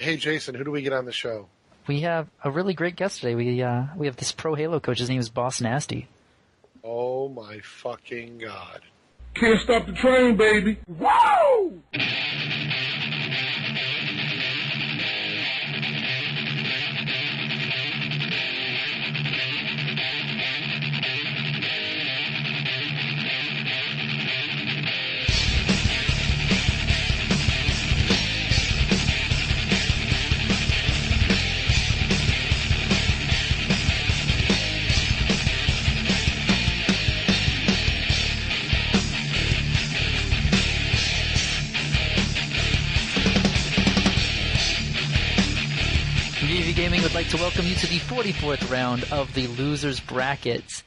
Hey, Jason, who do we get on the show? We have a really great guest today. We have this pro Halo coach. His name is Boss Nasti. Oh, my fucking God. Can't stop the train, baby. Woo! Gaming would like to welcome you to the 44th round of the Losers Brackets.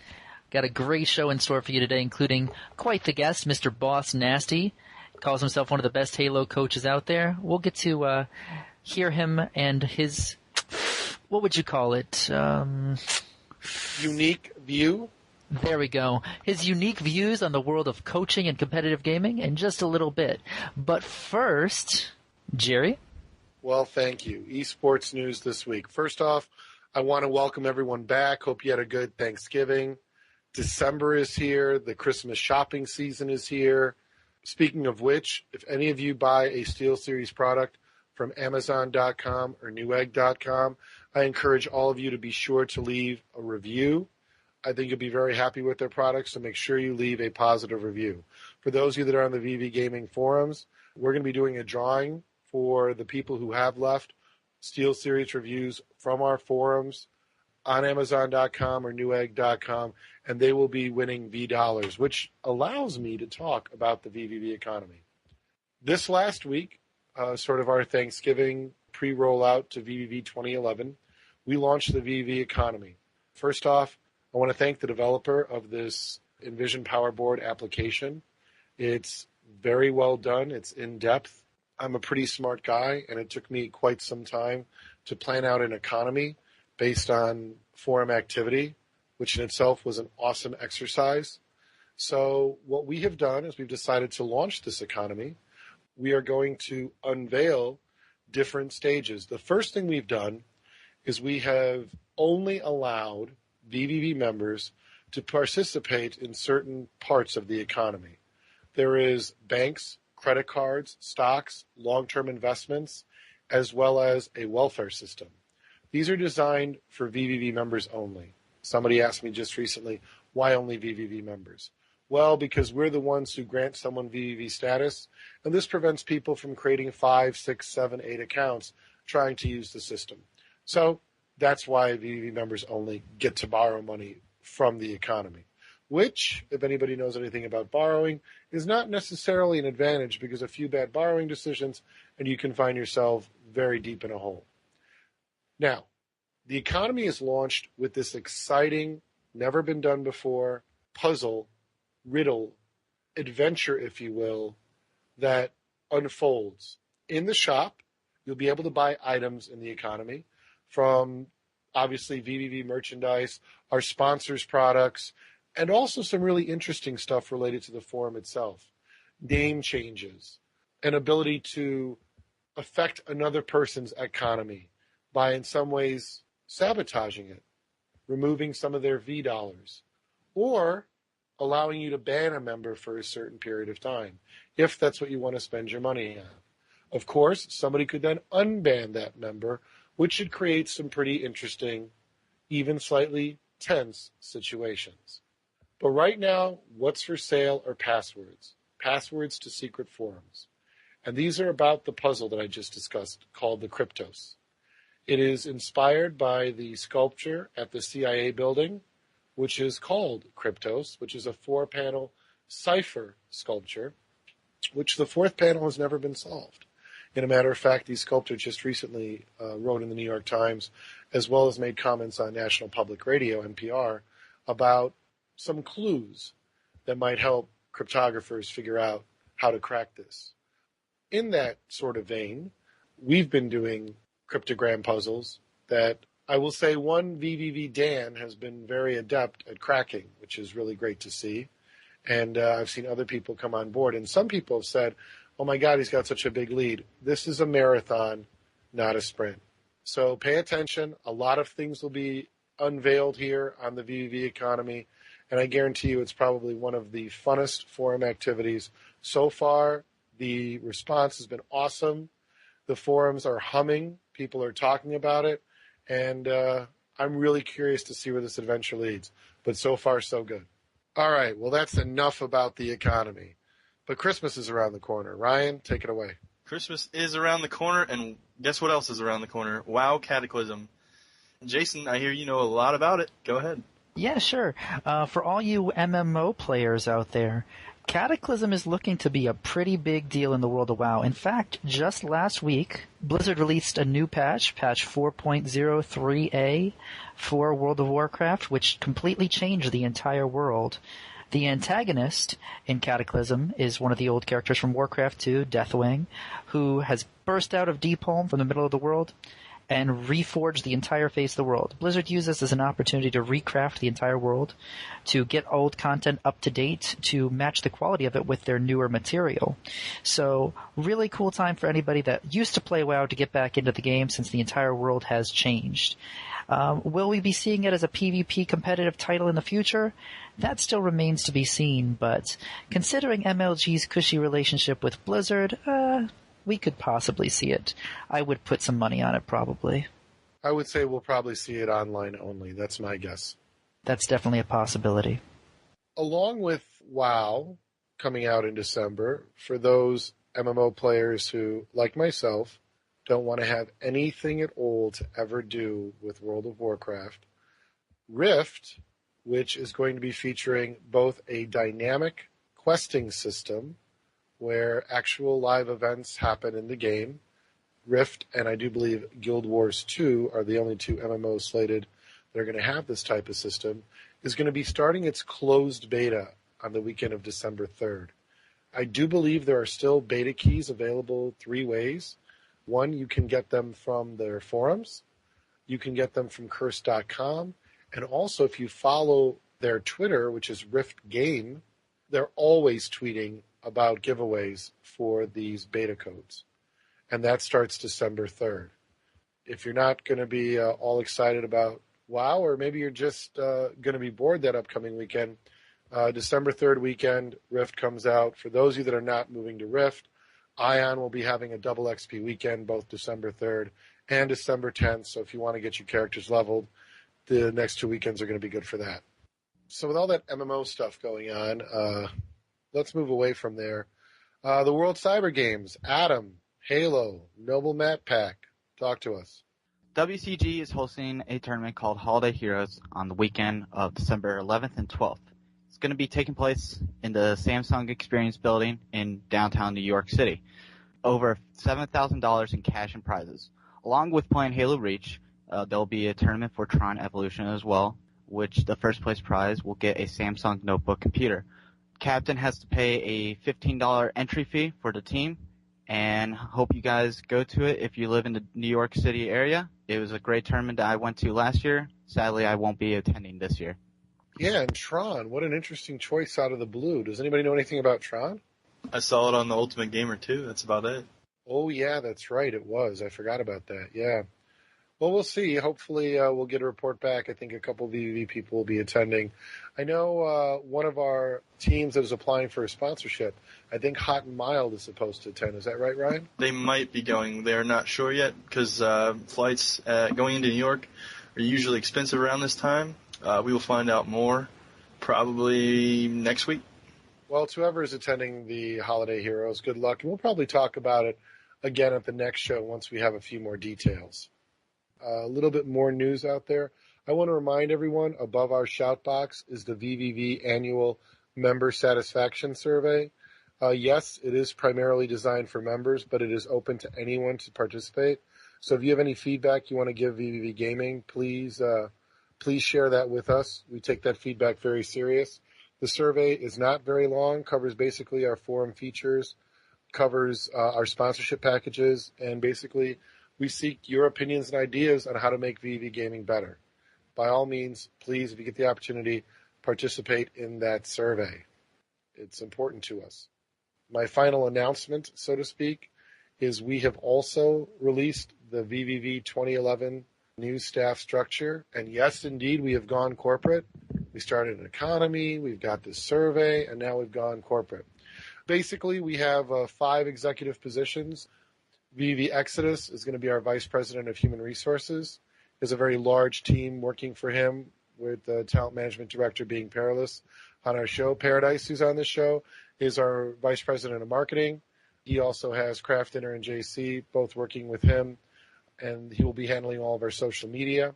Got a great show in store for you today, including quite the guest, Mr. Boss Nasti. Calls himself one of the best Halo coaches out there. We'll get to hear him and his, what would you call it? Unique view? There we go. His unique views on the world of coaching and competitive gaming in just a little bit. But first, Jerry? Well, thank you. Esports news this week. First off, I want to welcome everyone back. Hope you had a good Thanksgiving. December is here. The Christmas shopping season is here. Speaking of which, if any of you buy a SteelSeries product from Amazon.com or Newegg.com, I encourage all of you to be sure to leave a review. I think you'll be very happy with their products, so make sure you leave a positive review. For those of you that are on the VV Gaming forums, we're going to be doing a drawing for the people who have left SteelSeries reviews from our forums on Amazon.com or Newegg.com, and they will be winning $, which allows me to talk about the VVV economy. This last week, sort of our Thanksgiving pre-rollout to VVV 2011, we launched the VVV economy. First off, I want to thank the developer of this Envision Power Board application. It's very well done. It's in-depth. I'm a pretty smart guy, and it took me quite some time to plan out an economy based on forum activity, which in itself was an awesome exercise. So what we have done is we've decided to launch this economy. We are going to unveil different stages. The first thing we've done is we have only allowed VVV members to participate in certain parts of the economy. There is banks, credit cards, stocks, long-term investments, as well as a welfare system. These are designed for VVV members only. Somebody asked me just recently, why only VVV members? Well, because we're the ones who grant someone VVV status, and this prevents people from creating 5, 6, 7, 8 accounts trying to use the system. So that's why VVV members only get to borrow money from the economy, which, if anybody knows anything about borrowing, is not necessarily an advantage because a few bad borrowing decisions and you can find yourself very deep in a hole. Now, the economy is launched with this exciting, never been done before, puzzle, riddle, adventure, if you will, that unfolds. In the shop, you'll be able to buy items in the economy from, obviously, VVV merchandise, our sponsors' products, and also some really interesting stuff related to the forum itself. Name changes, an ability to affect another person's economy by in some ways sabotaging it, removing some of their V dollars, or allowing you to ban a member for a certain period of time, if that's what you want to spend your money on. Of course, somebody could then unban that member, which should create some pretty interesting, even slightly tense situations. But right now, what's for sale are passwords. Passwords to secret forums. And these are about the puzzle that I just discussed, called the Cryptos. It is inspired by the sculpture at the CIA building, which is called Cryptos, which is a 4-panel cipher sculpture, which the 4th panel has never been solved. In a matter of fact, the sculptor just recently wrote in the New York Times, as well as made comments on National Public Radio, NPR, about some clues that might help cryptographers figure out how to crack this. In that sort of vein, we've been doing cryptogram puzzles that I will say one VVV Dan has been very adept at cracking, which is really great to see. And I've seen other people come on board. And some people have said, oh, my God, he's got such a big lead. This is a marathon, not a sprint. So pay attention. A lot of things will be unveiled here on the VVV economy, and I guarantee you it's probably one of the funnest forum activities. So far, the response has been awesome. The forums are humming. People are talking about it, and I'm really curious to see where this adventure leads. But so far, so good. All right, well, that's enough about the economy. But Christmas is around the corner. Ryan, take it away. Christmas is around the corner, and guess what else is around the corner? WoW Cataclysm. Jason, I hear you know a lot about it. Go ahead. Yeah, sure. For all you MMO players out there, Cataclysm is looking to be a pretty big deal in the world of WoW. In fact, just last week, Blizzard released a new patch 4.03a for World of Warcraft, which completely changed the entire world. The antagonist in Cataclysm is one of the old characters from Warcraft 2, Deathwing, who has burst out of Deepholm from the middle of the world and reforged the entire face of the world. Blizzard used this as an opportunity to recraft the entire world, to get old content up to date, to match the quality of it with their newer material. So, really cool time for anybody that used to play WoW to get back into the game since the entire world has changed. Will we be seeing it as a PvP competitive title in the future? That still remains to be seen, but considering MLG's cushy relationship with Blizzard, we could possibly see it. I would put some money on it, probably. I would say we'll probably see it online only. That's my guess. That's definitely a possibility. Along with WoW coming out in December, for those MMO players who, like myself, don't want to have anything at all to ever do with World of Warcraft, Rift, which is going to be featuring both a dynamic questing system where actual live events happen in the game. Rift and I do believe Guild Wars 2 are the only two MMOs slated that are going to have this type of system, is going to be starting its closed beta on the weekend of December 3rd. I do believe there are still beta keys available three ways. One, you can get them from their forums. You can get them from curse.com. And also, if you follow their Twitter, which is Rift Game, they're always tweeting about giveaways for these beta codes. And that starts December 3rd. If you're not going to be all excited about WoW, or maybe you're just going to be bored that upcoming weekend, December 3rd weekend, Rift comes out. For those of you that are not moving to Rift, Ion will be having a double XP weekend, both December 3rd and December 10th. So if you want to get your characters leveled, the next 2 weekends are going to be good for that. So with all that MMO stuff going on, let's move away from there. The World Cyber Games, Adam, Halo, Noble Map Pack, talk to us. WCG is hosting a tournament called Holiday Heroes on the weekend of December 11th and 12th. It's going to be taking place in the Samsung Experience Building in downtown New York City. Over $7,000 in cash and prizes. Along with playing Halo Reach, there'll be a tournament for Tron Evolution as well, which the first place prize will get a Samsung notebook computer. Captain has to pay a $15 entry fee for the team, and hope you guys go to it if you live in the New York City area. It was a great tournament that I went to last year. Sadly, I won't be attending this year. Yeah, and Tron, what an interesting choice out of the blue. Does anybody know anything about Tron? I saw it on the Ultimate Gamer too. That's about it. Oh, yeah, that's right. It was. I forgot about that. Yeah. Well, we'll see. Hopefully, we'll get a report back. I think a couple of VVV people will be attending. I know one of our teams that is applying for a sponsorship, I think Hot and Mild is supposed to attend. Is that right, Ryan? They might be going. They're not sure yet because flights going into New York are usually expensive around this time. We will find out more probably next week. Well, to whoever is attending the Holiday Heroes, good luck. And we'll probably talk about it again at the next show once we have a few more details. A little bit more news out there. I want to remind everyone, above our shout box is the VVV annual member satisfaction survey. Yes, it is primarily designed for members, but it is open to anyone to participate. So if you have any feedback you want to give VVV Gaming, please share that with us. We take that feedback very serious. The survey is not very long, covers basically our forum features, covers our sponsorship packages, and basically we seek your opinions and ideas on how to make VVV Gaming better. By all means, please, if you get the opportunity, participate in that survey. It's important to us. My final announcement, so to speak, is we have also released the VVV 2011 new staff structure. And yes, indeed, we have gone corporate. We started an economy, we've got this survey, and now we've gone corporate. Basically, we have 5 executive positions. VV Exodus is going to be our Vice President of Human Resources. There's a very large team working for him, with the Talent Management Director being Perilous on our show. Paradise, who's on the show, is our Vice President of Marketing. He also has Craft Dinner and JC, both working with him, and he will be handling all of our social media.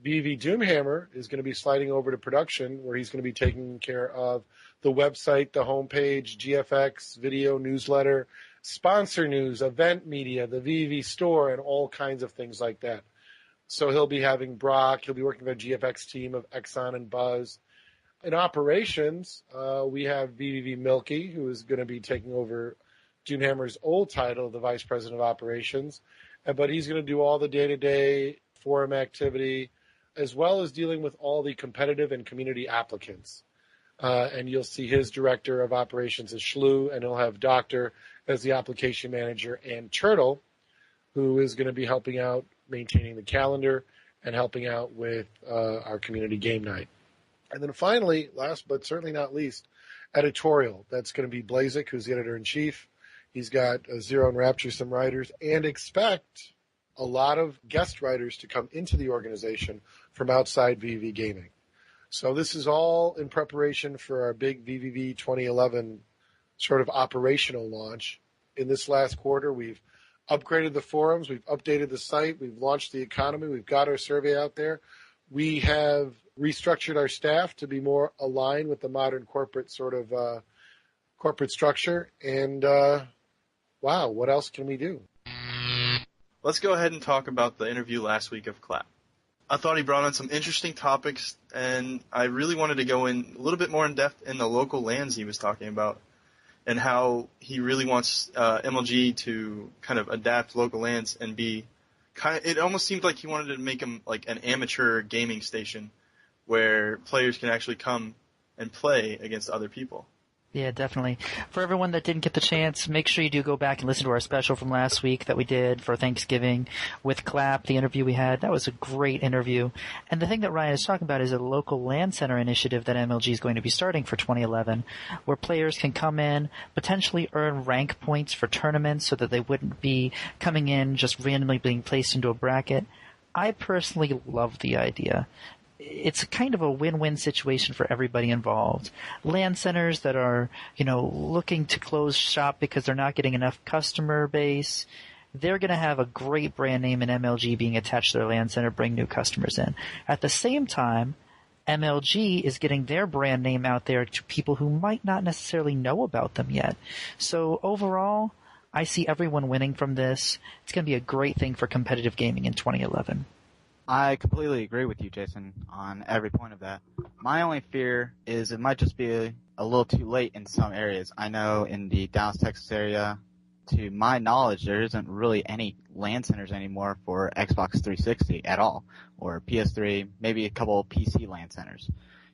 VV Doomhammer is going to be sliding over to production, where he's going to be taking care of the website, the homepage, GFX, video, newsletter, sponsor news, event media, the VV store, and all kinds of things like that. So he'll be having Brock. He'll be working with the GFX team of Exxon and Buzz. In operations, we have VVV Milky, who is going to be taking over Doomhammer's old title, the Vice President of Operations. But he's going to do all the day-to-day forum activity, as well as dealing with all the competitive and community applicants. And you'll see his Director of Operations is Shlu, and he'll have Doctor as the Application Manager, and Turtle, who is going to be helping out maintaining the calendar and helping out with our community game night. And then finally, last but certainly not least, editorial. That's going to be Blazik, who's the Editor-in-Chief. He's got Zero and Rapture, some writers, and expect a lot of guest writers to come into the organization from outside VV Gaming. So this is all in preparation for our big VVV 2011 sort of operational launch. In this last quarter, we've upgraded the forums, we've updated the site, we've launched the economy, we've got our survey out there. We have restructured our staff to be more aligned with the modern corporate sort of corporate structure. And wow, what else can we do? Let's go ahead and talk about the interview last week of Clap. I thought he brought on some interesting topics, and I really wanted to go in a little bit more in depth in the local lands he was talking about, and how he really wants MLG to kind of adapt local lands and be kind of, it almost seemed like he wanted to make them like an amateur gaming station where players can actually come and play against other people. Yeah, definitely. For everyone that didn't get the chance, make sure you do go back and listen to our special from last week that we did for Thanksgiving with Clap, the interview we had. That was a great interview. And the thing that Ryan is talking about is a local land center initiative that MLG is going to be starting for 2011, where players can come in, potentially earn rank points for tournaments so that they wouldn't be coming in just randomly being placed into a bracket. I personally love the idea. It's kind of a win-win situation for everybody involved. Land centers that are, looking to close shop because they're not getting enough customer base, they're going to have a great brand name in MLG being attached to their land center, bring new customers in. At the same time, MLG is getting their brand name out there to people who might not necessarily know about them yet. So overall, I see everyone winning from this. It's going to be a great thing for competitive gaming in 2011. I completely agree with you, Jason, on every point of that. My only fear is it might just be a little too late in some areas. I know in the Dallas, Texas area, to my knowledge, there isn't really any LAN centers anymore for Xbox 360 at all, or PS3, maybe a couple of PC LAN centers.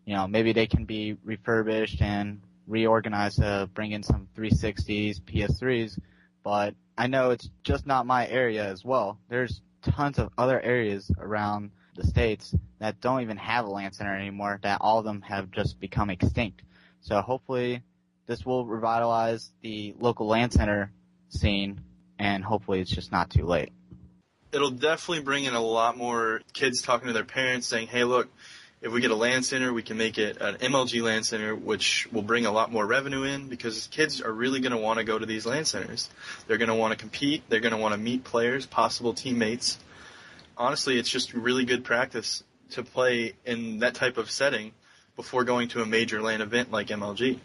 Maybe they can be refurbished and reorganized to bring in some 360s, PS3s, but I know it's just not my area as well. There's tons of other areas around the states that don't even have a LAN center anymore, that all of them have just become extinct. So hopefully this will revitalize the local LAN center scene, and hopefully it's just not too late. It'll definitely bring in a lot more kids talking to their parents saying, hey, look, if we get a LAN center, we can make it an MLG LAN center, which will bring a lot more revenue in, because kids are really going to want to go to these LAN centers. They're going to want to compete. They're going to want to meet players, possible teammates. Honestly, it's just really good practice to play in that type of setting before going to a major LAN event like MLG.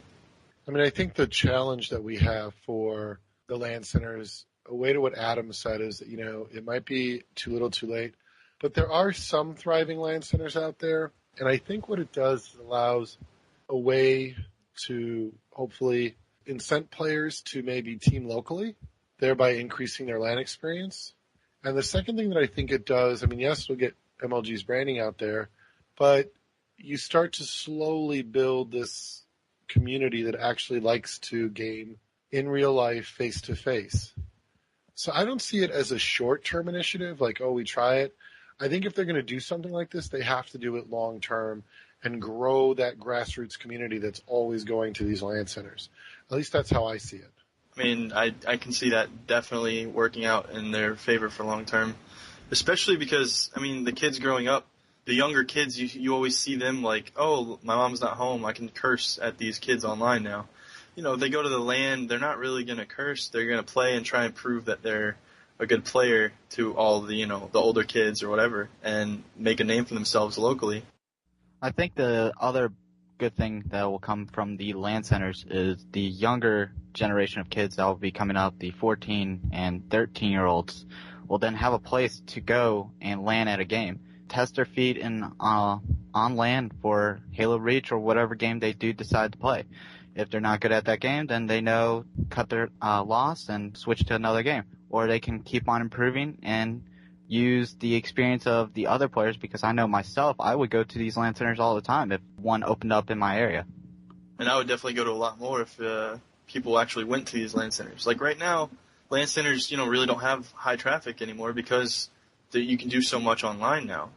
I think the challenge that we have for the LAN centers, a way to what Adam said, is that, it might be too little too late, but there are some thriving LAN centers out there. And I think what it does is allows a way to hopefully incent players to maybe team locally, thereby increasing their LAN experience. And the second thing that I think it does, yes, we'll get MLG's branding out there, but you start to slowly build this community that actually likes to game in real life, face-to-face. So I don't see it as a short-term initiative, like, oh, we try it. I think if they're going to do something like this, they have to do it long-term and grow that grassroots community that's always going to these LAN centers. At least that's how I see it. I mean, I can see that definitely working out in their favor for long term, especially because, I mean, the kids growing up, the younger kids, you always see them like, oh, my mom's not home, I can curse at these kids online now. You know, if they go to the LAN, they're not really going to curse. They're going to play and try and prove that they're a good player to all the, you know, the older kids or whatever, and make a name for themselves locally. I think the other good thing that will come from the LAN centers is the younger generation of kids that will be coming up, the 14 and 13-year-olds, will then have a place to go and LAN at a game, test their feet on LAN for Halo Reach or whatever game they do decide to play. If they're not good at that game, then they know cut their loss and switch to another game. Or they can keep on improving and use the experience of the other players, because I know myself, I would go to these LAN centers all the time if one opened up in my area. And I would definitely go to a lot more if people actually went to these LAN centers. Like right now, LAN centers, you know, really don't have high traffic anymore because you can do so much online now.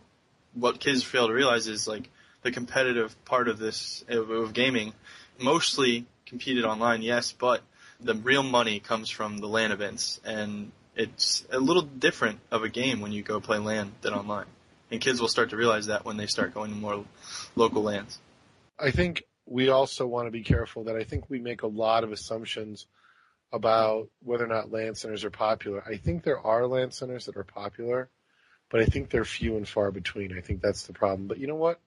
What kids fail to realize is, like, the competitive part of this, of gaming, mostly competed online, yes, but the real money comes from the LAN events, and it's a little different of a game when you go play LAN than online. And kids will start to realize that when they start going to more local LANs. I think we also want to be careful that I think we make a lot of assumptions about whether or not LAN centers are popular. I think there are LAN centers that are popular, but I think they're few and far between. I think that's the problem. But you know what?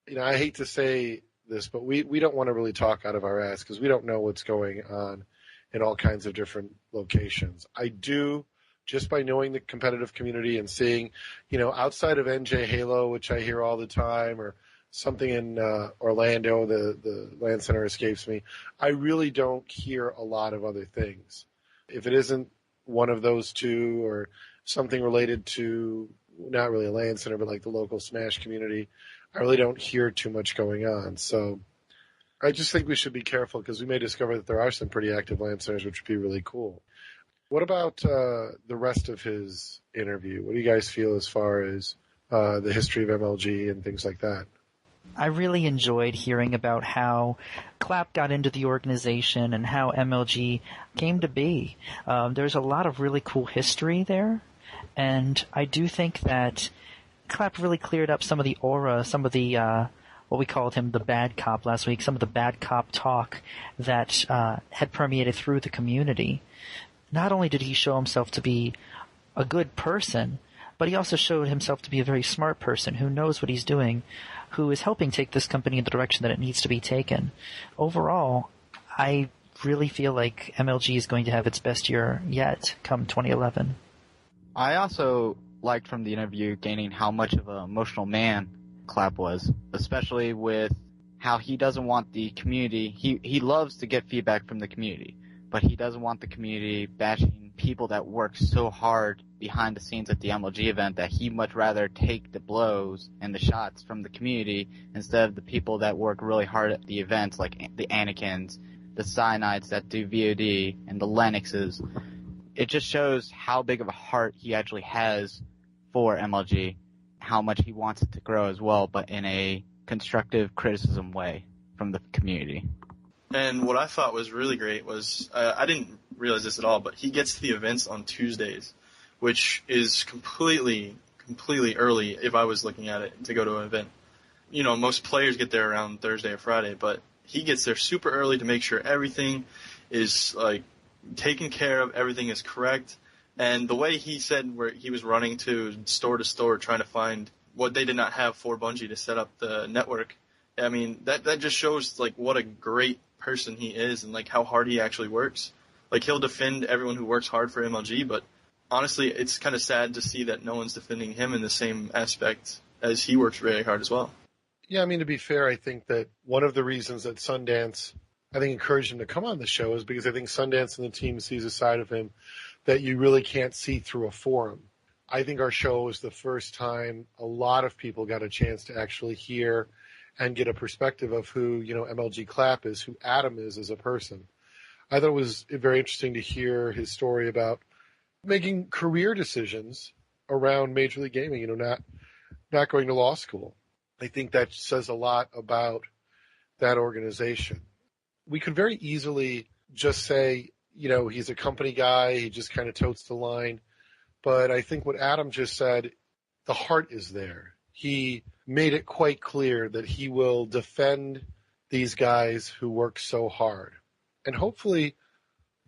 You know, I hate to say this, but we don't want to really talk out of our ass because we don't know what's going on in all kinds of different locations. I do, just by knowing the competitive community and seeing, you know, outside of NJ Halo, which I hear all the time, or something in Orlando, the LAN center escapes me, I really don't hear a lot of other things. If it isn't one of those two or something related to, not really a LAN center, but like the local Smash community, I really don't hear too much going on. So I just think we should be careful because we may discover that there are some pretty active LAN centers, which would be really cool. What about the rest of his interview? What do you guys feel as far as the history of MLG and things like that? I really enjoyed hearing about how Clap got into the organization and how MLG came to be. There's a lot of really cool history there, and I do think that Clap really cleared up some of the aura, some of the what we called him the bad cop last week, some of the bad cop talk that had permeated through the community. Not only did he show himself to be a good person, but he also showed himself to be a very smart person who knows what he's doing, who is helping take this company in the direction that it needs to be taken. Overall, I really feel like MLG is going to have its best year yet come 2011. I also liked from the interview gaining how much of an emotional man Clap was, especially with how he doesn't want the community, he loves to get feedback from the community, but he doesn't want the community bashing people that work so hard behind the scenes at the MLG event, that he much rather take the blows and the shots from the community instead of the people that work really hard at the events, like the Anakins, the Cyanides that do VOD, and the Lennoxes. It just shows how big of a heart he actually has for MLG, how much he wants it to grow as well, but in a constructive criticism way from the community. And what I thought was really great was, I didn't realize this at all, but he gets to the events on Tuesdays, which is completely early if I was looking at it to go to an event. You know, most players get there around Thursday or Friday, but he gets there super early to make sure everything is, like, taken care of, everything is correct. And the way he said where he was running to store trying to find what they did not have for Bungie to set up the network, I mean, that just shows, like, what a great person he is and, like, how hard he actually works. Like, he'll defend everyone who works hard for MLG, but honestly, it's kind of sad to see that no one's defending him in the same aspect as he works very hard as well. Yeah, I mean, to be fair, I think that one of the reasons that Sundance, I think, encouraged him to come on the show is because I think Sundance and the team sees a side of him that you really can't see through a forum. I think our show was the first time a lot of people got a chance to actually hear and get a perspective of who, you know, MLG Clap is, who Adam is as a person. I thought it was very interesting to hear his story about making career decisions around Major League Gaming, not going to law school. I think that says a lot about that organization. We could very easily just say, he's a company guy, he just kind of totes the line. But I think what Adam just said, the heart is there. He made it quite clear that he will defend these guys who work so hard. And hopefully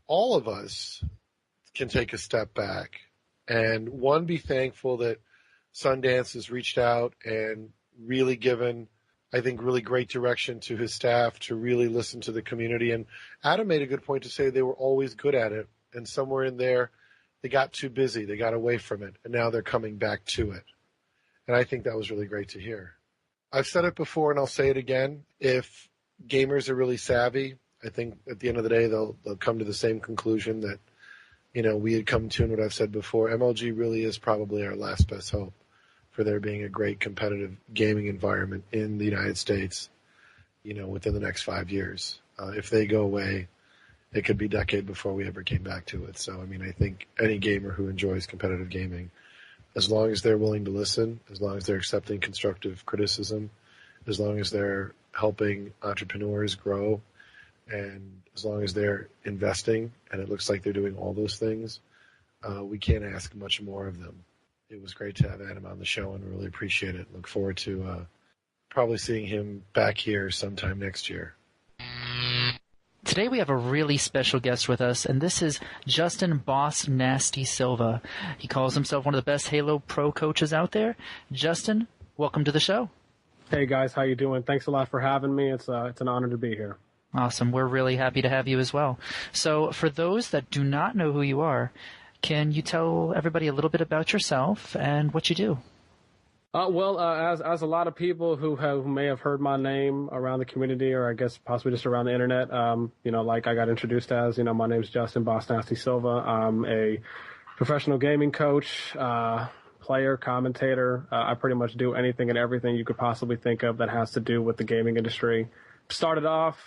all of us can take a step back and, one, be thankful that Sundance has reached out and really given, I think, really great direction to his staff to really listen to the community. And Adam made a good point to say they were always good at it, and somewhere in there they got too busy, they got away from it, and now they're coming back to it. And I think that was really great to hear. I've said it before and I'll say it again. If gamers are really savvy, I think at the end of the day they'll come to the same conclusion that, we had come to, and what I've said before, MLG really is probably our last best hope for there being a great competitive gaming environment in the United States, within the next 5 years. If they go away, it could be a decade before we ever came back to it. So, I think any gamer who enjoys competitive gaming, as long as they're willing to listen, as long as they're accepting constructive criticism, as long as they're helping entrepreneurs grow, and as long as they're investing, and it looks like they're doing all those things, we can't ask much more of them. It was great to have Adam on the show, and really appreciate it. Look forward to probably seeing him back here sometime next year. Today we have a really special guest with us, and this is Justin Boss Nasti Silva. He calls himself one of the best Halo Pro coaches out there. Justin, welcome to the show. Hey guys, how you doing? Thanks a lot for having me. It's an honor to be here. Awesome. We're really happy to have you as well. So for those that do not know who you are, can you tell everybody a little bit about yourself and what you do? As a lot of people who may have heard my name around the community, or I guess possibly just around the internet, like I got introduced as, my name's Justin Boss Nasti Silva. I'm a professional gaming coach, player, commentator. I pretty much do anything and everything you could possibly think of that has to do with the gaming industry. Started off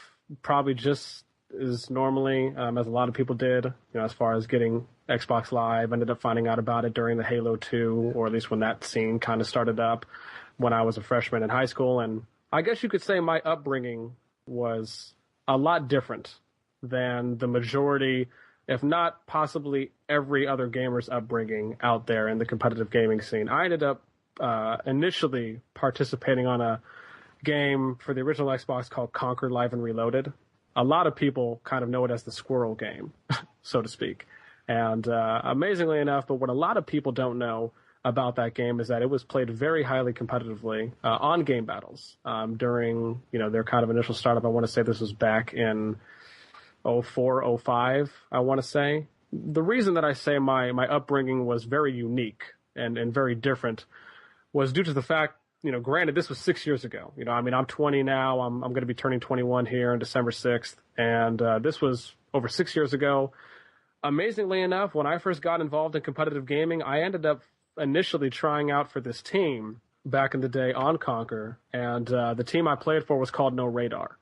probably just as normally as a lot of people did, as far as getting Xbox Live. Ended up finding out about it during the Halo 2, or at least when that scene kind of started up when I was a freshman in high school. And I guess you could say my upbringing was a lot different than the majority, if not possibly every other gamer's upbringing out there in the competitive gaming scene. I ended up initially participating on a game for the original Xbox called Conquer Live and Reloaded. A lot of people kind of know it as the squirrel game, so to speak. And amazingly enough, but what a lot of people don't know about that game is that it was played very highly competitively on game battles during, their kind of initial startup. I want to say this was back in 04, 05, I want to say. The reason that I say my upbringing was very unique and very different was due to the fact, granted, this was 6 years ago. I'm 20 now. I'm going to be turning 21 here on December 6th. And this was over 6 years ago. Amazingly enough, when I first got involved in competitive gaming, I ended up initially trying out for this team back in the day on Conquer. And the team I played for was called No Radar.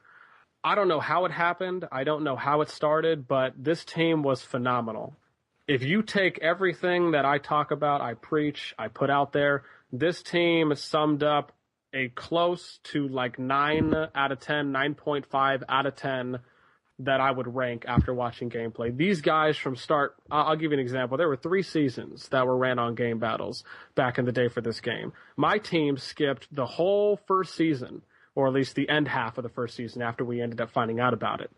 I don't know how it happened. I don't know how it started, but this team was phenomenal. If you take everything that I talk about, I preach, I put out there, this team summed up a close to like 9 out of 10, 9.5 out of 10 that I would rank after watching gameplay. These guys from start, I'll give you an example. There were 3 seasons that were ran on game battles back in the day for this game. My team skipped the whole first season, or at least the end half of the first season after we ended up finding out about it.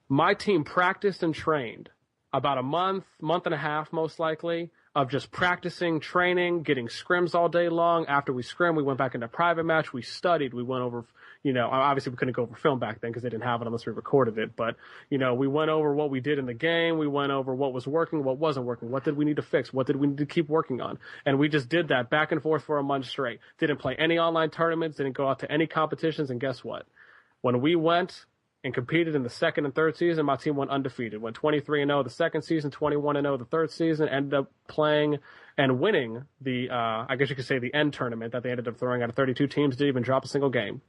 My team practiced and trained about a month and a half most likely, of just practicing, training, getting scrims all day long. After we scrimmed, we went back into private match. We studied. We went over, obviously we couldn't go over film back then because they didn't have it unless we recorded it. But, we went over what we did in the game. We went over what was working, what wasn't working. What did we need to fix? What did we need to keep working on? And we just did that back and forth for a month straight. Didn't play any online tournaments, didn't go out to any competitions. And guess what? When we went and competed in the second and third season, my team went undefeated. Went 23-0 the second season, 21-0 the third season. Ended up playing and winning the, I guess you could say, the end tournament that they ended up throwing out of 32 teams. Didn't even drop a single game.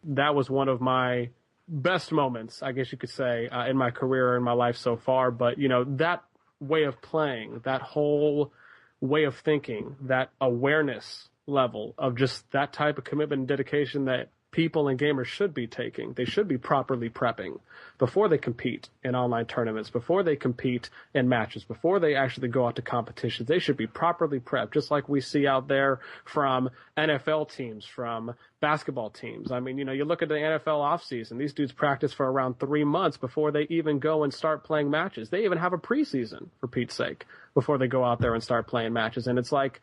That was one of my best moments, I guess you could say, in my career, in my life so far. But, that way of playing, that whole way of thinking, that awareness level of just that type of commitment and dedication that people and gamers should be taking. They should be properly prepping before they compete in online tournaments, before they compete in matches, before they actually go out to competitions. They should be properly prepped, just like we see out there from NFL teams, from basketball teams. I mean, you look at the NFL offseason, these dudes practice for around 3 months before they even go and start playing matches. They even have a preseason, for Pete's sake, before they go out there and start playing matches. And it's like,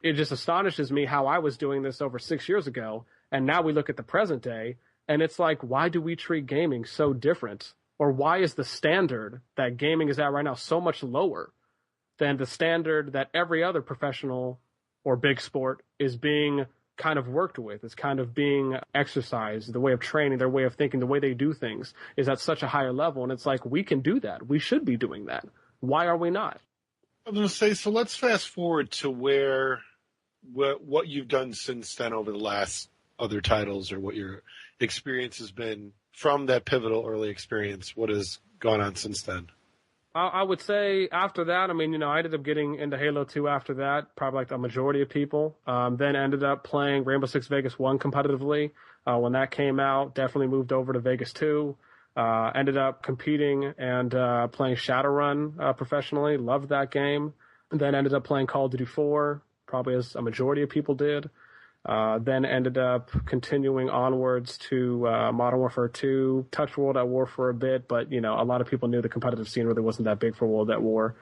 it just astonishes me how I was doing this over 6 years ago. And now we look at the present day, and it's like, why do we treat gaming so different? Or why is the standard that gaming is at right now so much lower than the standard that every other professional or big sport is being kind of worked with, is kind of being exercised? The way of training, their way of thinking, the way they do things is at such a higher level. And it's like, we can do that. We should be doing that. Why are we not? I'm going to say, so let's fast forward to what you've done since then over the last other titles, or what your experience has been from that pivotal early experience. What has gone on since then? I would say after that, I ended up getting into Halo 2 after that, probably like the majority of people. Then ended up playing Rainbow Six Vegas 1 competitively. When that came out, definitely moved over to Vegas 2. Ended up competing and playing Shadowrun professionally. Loved that game. And then ended up playing Call of Duty 4, probably as a majority of people did. Then ended up continuing onwards to Modern Warfare 2, touched World at War for a bit, but, a lot of people knew the competitive scene really wasn't that big for World at War.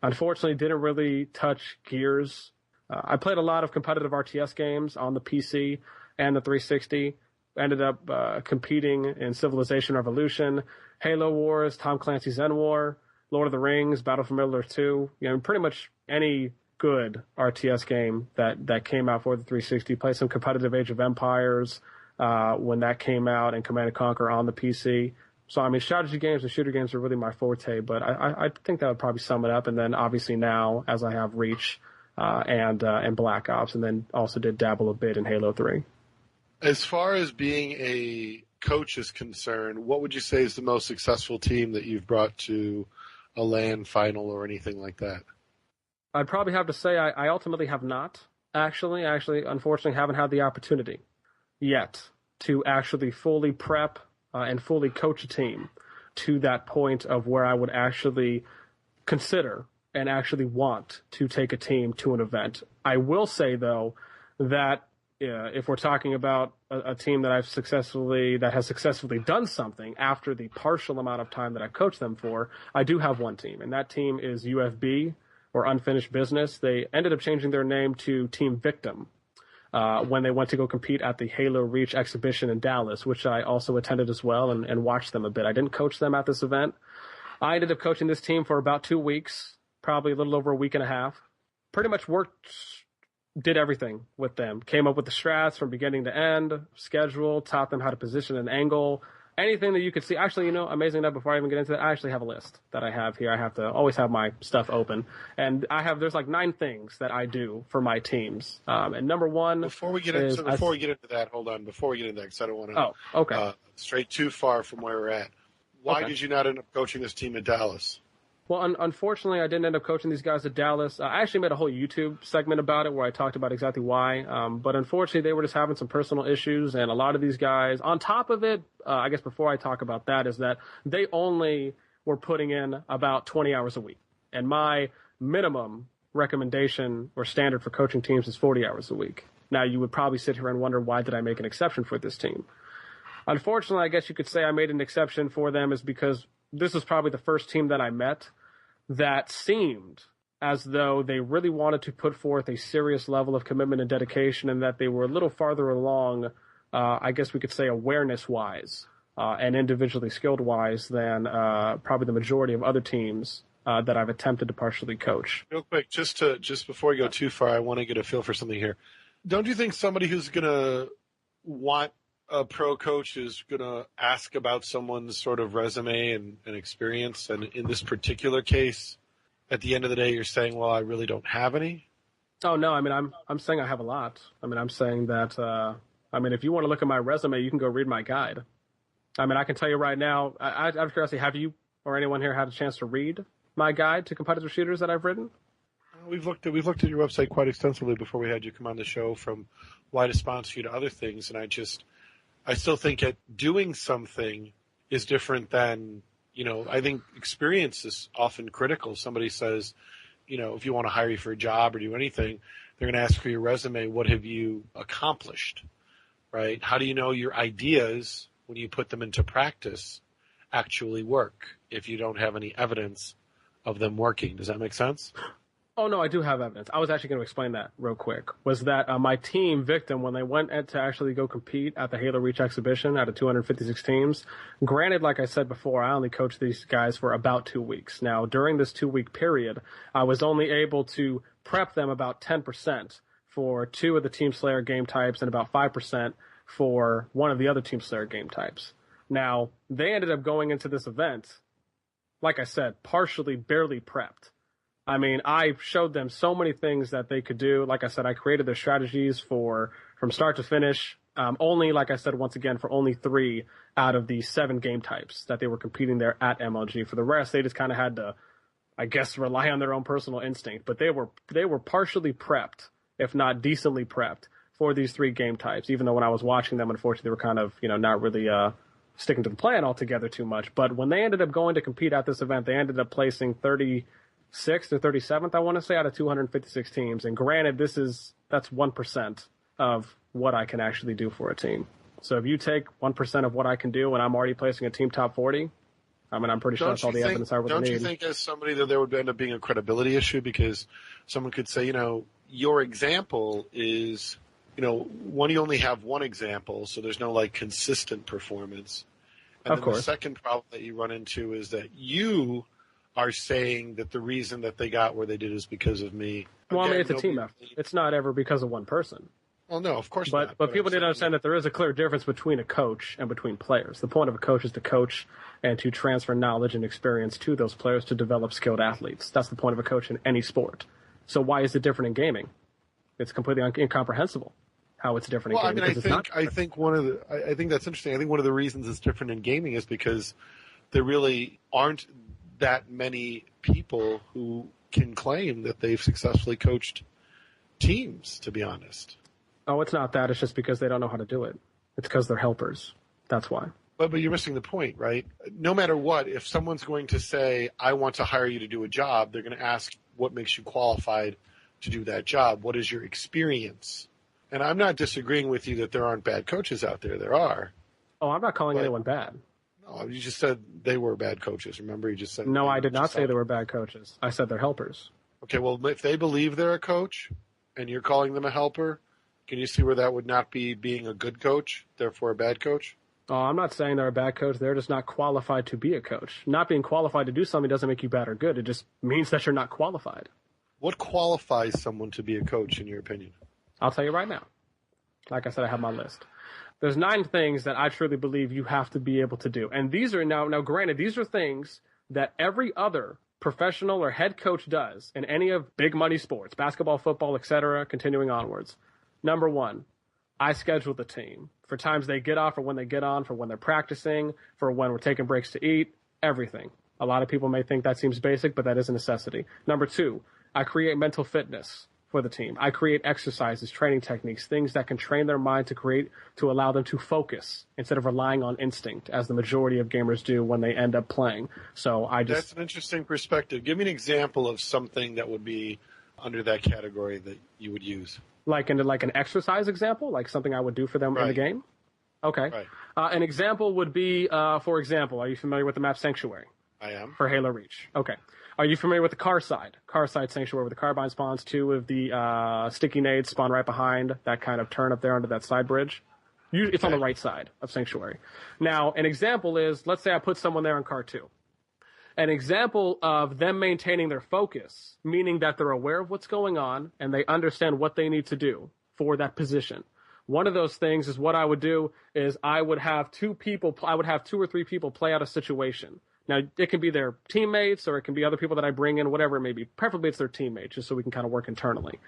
Unfortunately, didn't really touch Gears. I played a lot of competitive RTS games on the PC and the 360. Ended up competing in Civilization Revolution, Halo Wars, Tom Clancy's End War, Lord of the Rings, Battle for Middle-earth 2. Pretty much any good RTS game that came out for the 360. Played some competitive Age of Empires when that came out, and Command & Conquer on the PC. So, strategy games and shooter games are really my forte, but I think that would probably sum it up. And then obviously now, as I have Reach and Black Ops, and then also did dabble a bit in Halo 3. As far as being a coach is concerned, what would you say is the most successful team that you've brought to a LAN final or anything like that? I'd probably have to say I ultimately have not. Actually, unfortunately, haven't had the opportunity yet to actually fully prep and fully coach a team to that point of where I would actually consider and actually want to take a team to an event. I will say, though, that if we're talking about a team that has successfully done something after the partial amount of time that I've coached them for, I do have one team, and that team is UFB, or Unfinished Business. They ended up changing their name to Team Victim when they went to go compete at the Halo Reach exhibition in Dallas, which I also attended as well and watched them a bit. I didn't coach them at this event. I ended up coaching this team for about 2 weeks, probably a little over a week and a half. Pretty much did everything with them. Came up with the strats from beginning to end, schedule, taught them how to position an angle, anything that you could see. Actually, amazing enough, before I even get into that, I actually have a list that I have here. I have to always have my stuff open. And there's like 9 things that I do for my teams. And number one, before we get into that, hold on. Before we get into that, because I don't want to stray too far from where we're at. Why did you not end up coaching this team in Dallas? Well, unfortunately, I didn't end up coaching these guys at Dallas. I actually made a whole YouTube segment about it where I talked about exactly why. But unfortunately, they were just having some personal issues. And a lot of these guys, on top of it, I guess before I talk about that, is that they only were putting in about 20 hours a week. And my minimum recommendation or standard for coaching teams is 40 hours a week. Now, you would probably sit here and wonder, why did I make an exception for this team? Unfortunately, I guess you could say I made an exception for them is because this was probably the first team that I met that seemed as though they really wanted to put forth a serious level of commitment and dedication, and that they were a little farther along, I guess we could say awareness-wise and individually skilled-wise than probably the majority of other teams that I've attempted to partially coach. Real quick, just before we go too far, I want to get a feel for something here. Don't you think somebody who's going to want a pro coach is going to ask about someone's sort of resume and experience? And in this particular case, at the end of the day, you're saying, well, I really don't have any? Oh, no. I'm saying I have a lot. I'm saying that, if you want to look at my resume, you can go read my guide. I can tell you right now, out of curiosity, have you or anyone here had a chance to read my guide to competitive shooters that I've written? We've looked at your website quite extensively before we had you come on the show, from why to sponsor you to other things, and I still think that doing something is different than, I think experience is often critical. Somebody says, if you want to hire you for a job or do anything, they're going to ask for your resume. What have you accomplished, right? How do you know your ideas, when you put them into practice, actually work if you don't have any evidence of them working? Does that make sense? Oh, no, I do have evidence. I was actually going to explain that real quick. Was that my team, Victim, when they went to actually go compete at the Halo Reach exhibition out of 256 teams, granted, like I said before, I only coached these guys for about 2 weeks. Now, during this 2-week period, I was only able to prep them about 10% for 2 of the Team Slayer game types and about 5% for one of the other Team Slayer game types. Now, they ended up going into this event, like I said, partially barely prepped. I mean, I showed them so many things that they could do. Like I said, I created their strategies from start to finish. Only, like I said, once again, for only 3 out of the 7 game types that they were competing there at MLG. For the rest, they just kind of had to, I guess, rely on their own personal instinct. But they were partially prepped, if not decently prepped, for these 3 game types. Even though when I was watching them, unfortunately, they were kind of, not really sticking to the plan altogether too much. But when they ended up going to compete at this event, they ended up placing 36th or 37th, I want to say, out of 256 teams. And granted, that's 1% of what I can actually do for a team. So if you take 1% of what I can do and I'm already placing a team top 40, I mean, I'm pretty sure that's all the evidence I would need. Don't you think, as somebody, that there would end up being a credibility issue? Because someone could say, your example is, one, you only have one example, so there's no consistent performance. And of course. The second problem that you run into is that you are saying that the reason that they got where they did is because of me. Well, I mean, it's a team effort. It's not ever because of one person. Well, no, of course not. But people need to understand that there is a clear difference between a coach and between players. The point of a coach is to coach and to transfer knowledge and experience to those players to develop skilled athletes. That's the point of a coach in any sport. So why is it different in gaming? It's completely incomprehensible how it's different in gaming. I think that's interesting. I think one of the reasons it's different in gaming is because there really aren't that many people who can claim that they've successfully coached teams, to be honest. Oh, it's not that. It's just because they don't know how to do it. It's because they're helpers. That's why. But you're missing the point, right? No matter what, if someone's going to say, I want to hire you to do a job, they're going to ask what makes you qualified to do that job. What is your experience? And I'm not disagreeing with you that there aren't bad coaches out there. There are. Oh, I'm not calling anyone bad. No, you just said they were bad coaches. Remember, you just said. No, I did not say they were bad coaches. I said they're helpers. Okay, well, if they believe they're a coach and you're calling them a helper, can you see where that would not be being a good coach, therefore a bad coach? Oh, I'm not saying they're a bad coach. They're just not qualified to be a coach. Not being qualified to do something doesn't make you bad or good. It just means that you're not qualified. What qualifies someone to be a coach, in your opinion? I'll tell you right now. Like I said, I have my list. There's 9 things that I truly believe you have to be able to do. And these are now granted, these are things that every other professional or head coach does in any of big money sports, basketball, football, etc., continuing onwards. Number 1, I schedule the team for times they get off or when they get on, for when they're practicing, for when we're taking breaks to eat, everything. A lot of people may think that seems basic, but that is a necessity. Number 2, I create mental fitness for the team. I create exercises, training techniques, things that can train their mind to allow them to focus instead of relying on instinct, as the majority of gamers do when they end up playing. So that's an interesting perspective. Give me an example of something that would be under that category that you would use. Like an exercise example, like something I would do for them in the game? Okay. Right. An example would be, for example, are you familiar with the map Sanctuary? I am. For Halo Reach. Okay. Are you familiar with the car side Sanctuary, where the carbine spawns, 2 of the sticky nades spawn right behind that kind of turn up there under that side bridge? It's on the right side of Sanctuary. Now, an example is, let's say I put someone there in car 2. An example of them maintaining their focus, meaning that they're aware of what's going on and they understand what they need to do for that position. One of those things is what I would do is I would have 2 or 3 people play out a situation. Now, it can be their teammates or it can be other people that I bring in, whatever it may be. Preferably it's their teammates, just so we can kind of work internally.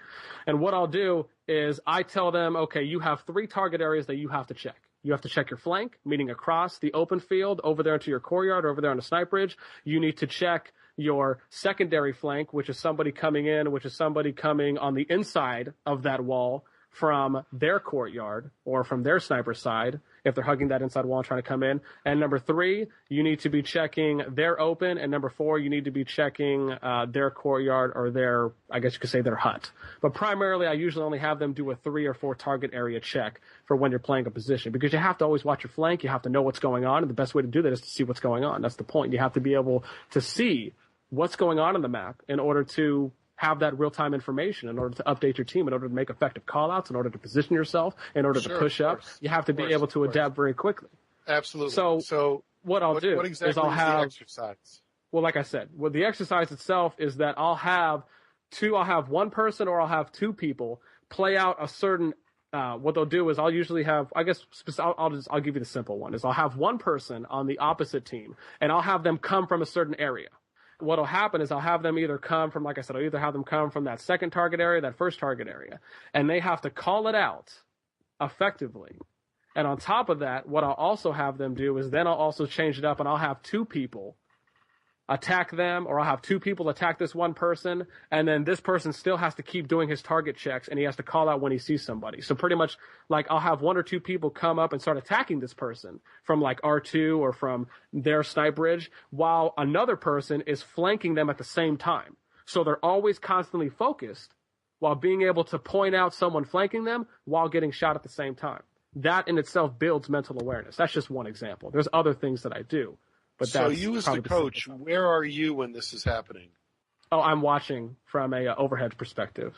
And what I'll do is I tell them, okay, you have 3 target areas that you have to check. You have to check your flank, meaning across the open field, over there into your courtyard, or over there on the snipe ridge. You need to check your secondary flank, which is somebody coming in, which is somebody coming on the inside of that wall from their courtyard or from their sniper side, if they're hugging that inside wall and trying to come in. And number 3, you need to be checking their open. And number 4, you need to be checking their courtyard or their, I guess you could say their hut. But primarily, I usually only have them do a 3 or 4 target area check for when you're playing a position, because you have to always watch your flank. You have to know what's going on. And the best way to do that is to see what's going on. That's the point. You have to be able to see what's going on the map in order to have that real-time information, in order to update your team, in order to make effective call-outs, in order to position yourself, in order to push up. You have to be able to adapt very quickly. Absolutely. So what I'll do exactly is I'll have the exercise? Well, like I said, the exercise itself is that I'll have one person or I'll have 2 people play out a certain. What they'll do is I'll usually have, I guess, I'll give you the simple one, is I'll have one person on the opposite team and I'll have them come from a certain area. What'll happen is I'll have them either come from, like I said, I'll either have them come from that second target area, that first target area, and they have to call it out effectively. And on top of that, what I'll also have them do is then I'll also change it up and I'll have 2 people attack them, or I'll have 2 people attack this one person, and then this person still has to keep doing his target checks, and he has to call out when he sees somebody. So pretty much, like, I'll have 1 or 2 people come up and start attacking this person from, like, R2 or from their snipe bridge, while another person is flanking them at the same time. So they're always constantly focused while being able to point out someone flanking them while getting shot at the same time. That in itself builds mental awareness. That's just one example. There's other things that I do. But so you as the coach, where are you when this is happening? Oh, I'm watching from a overhead perspective,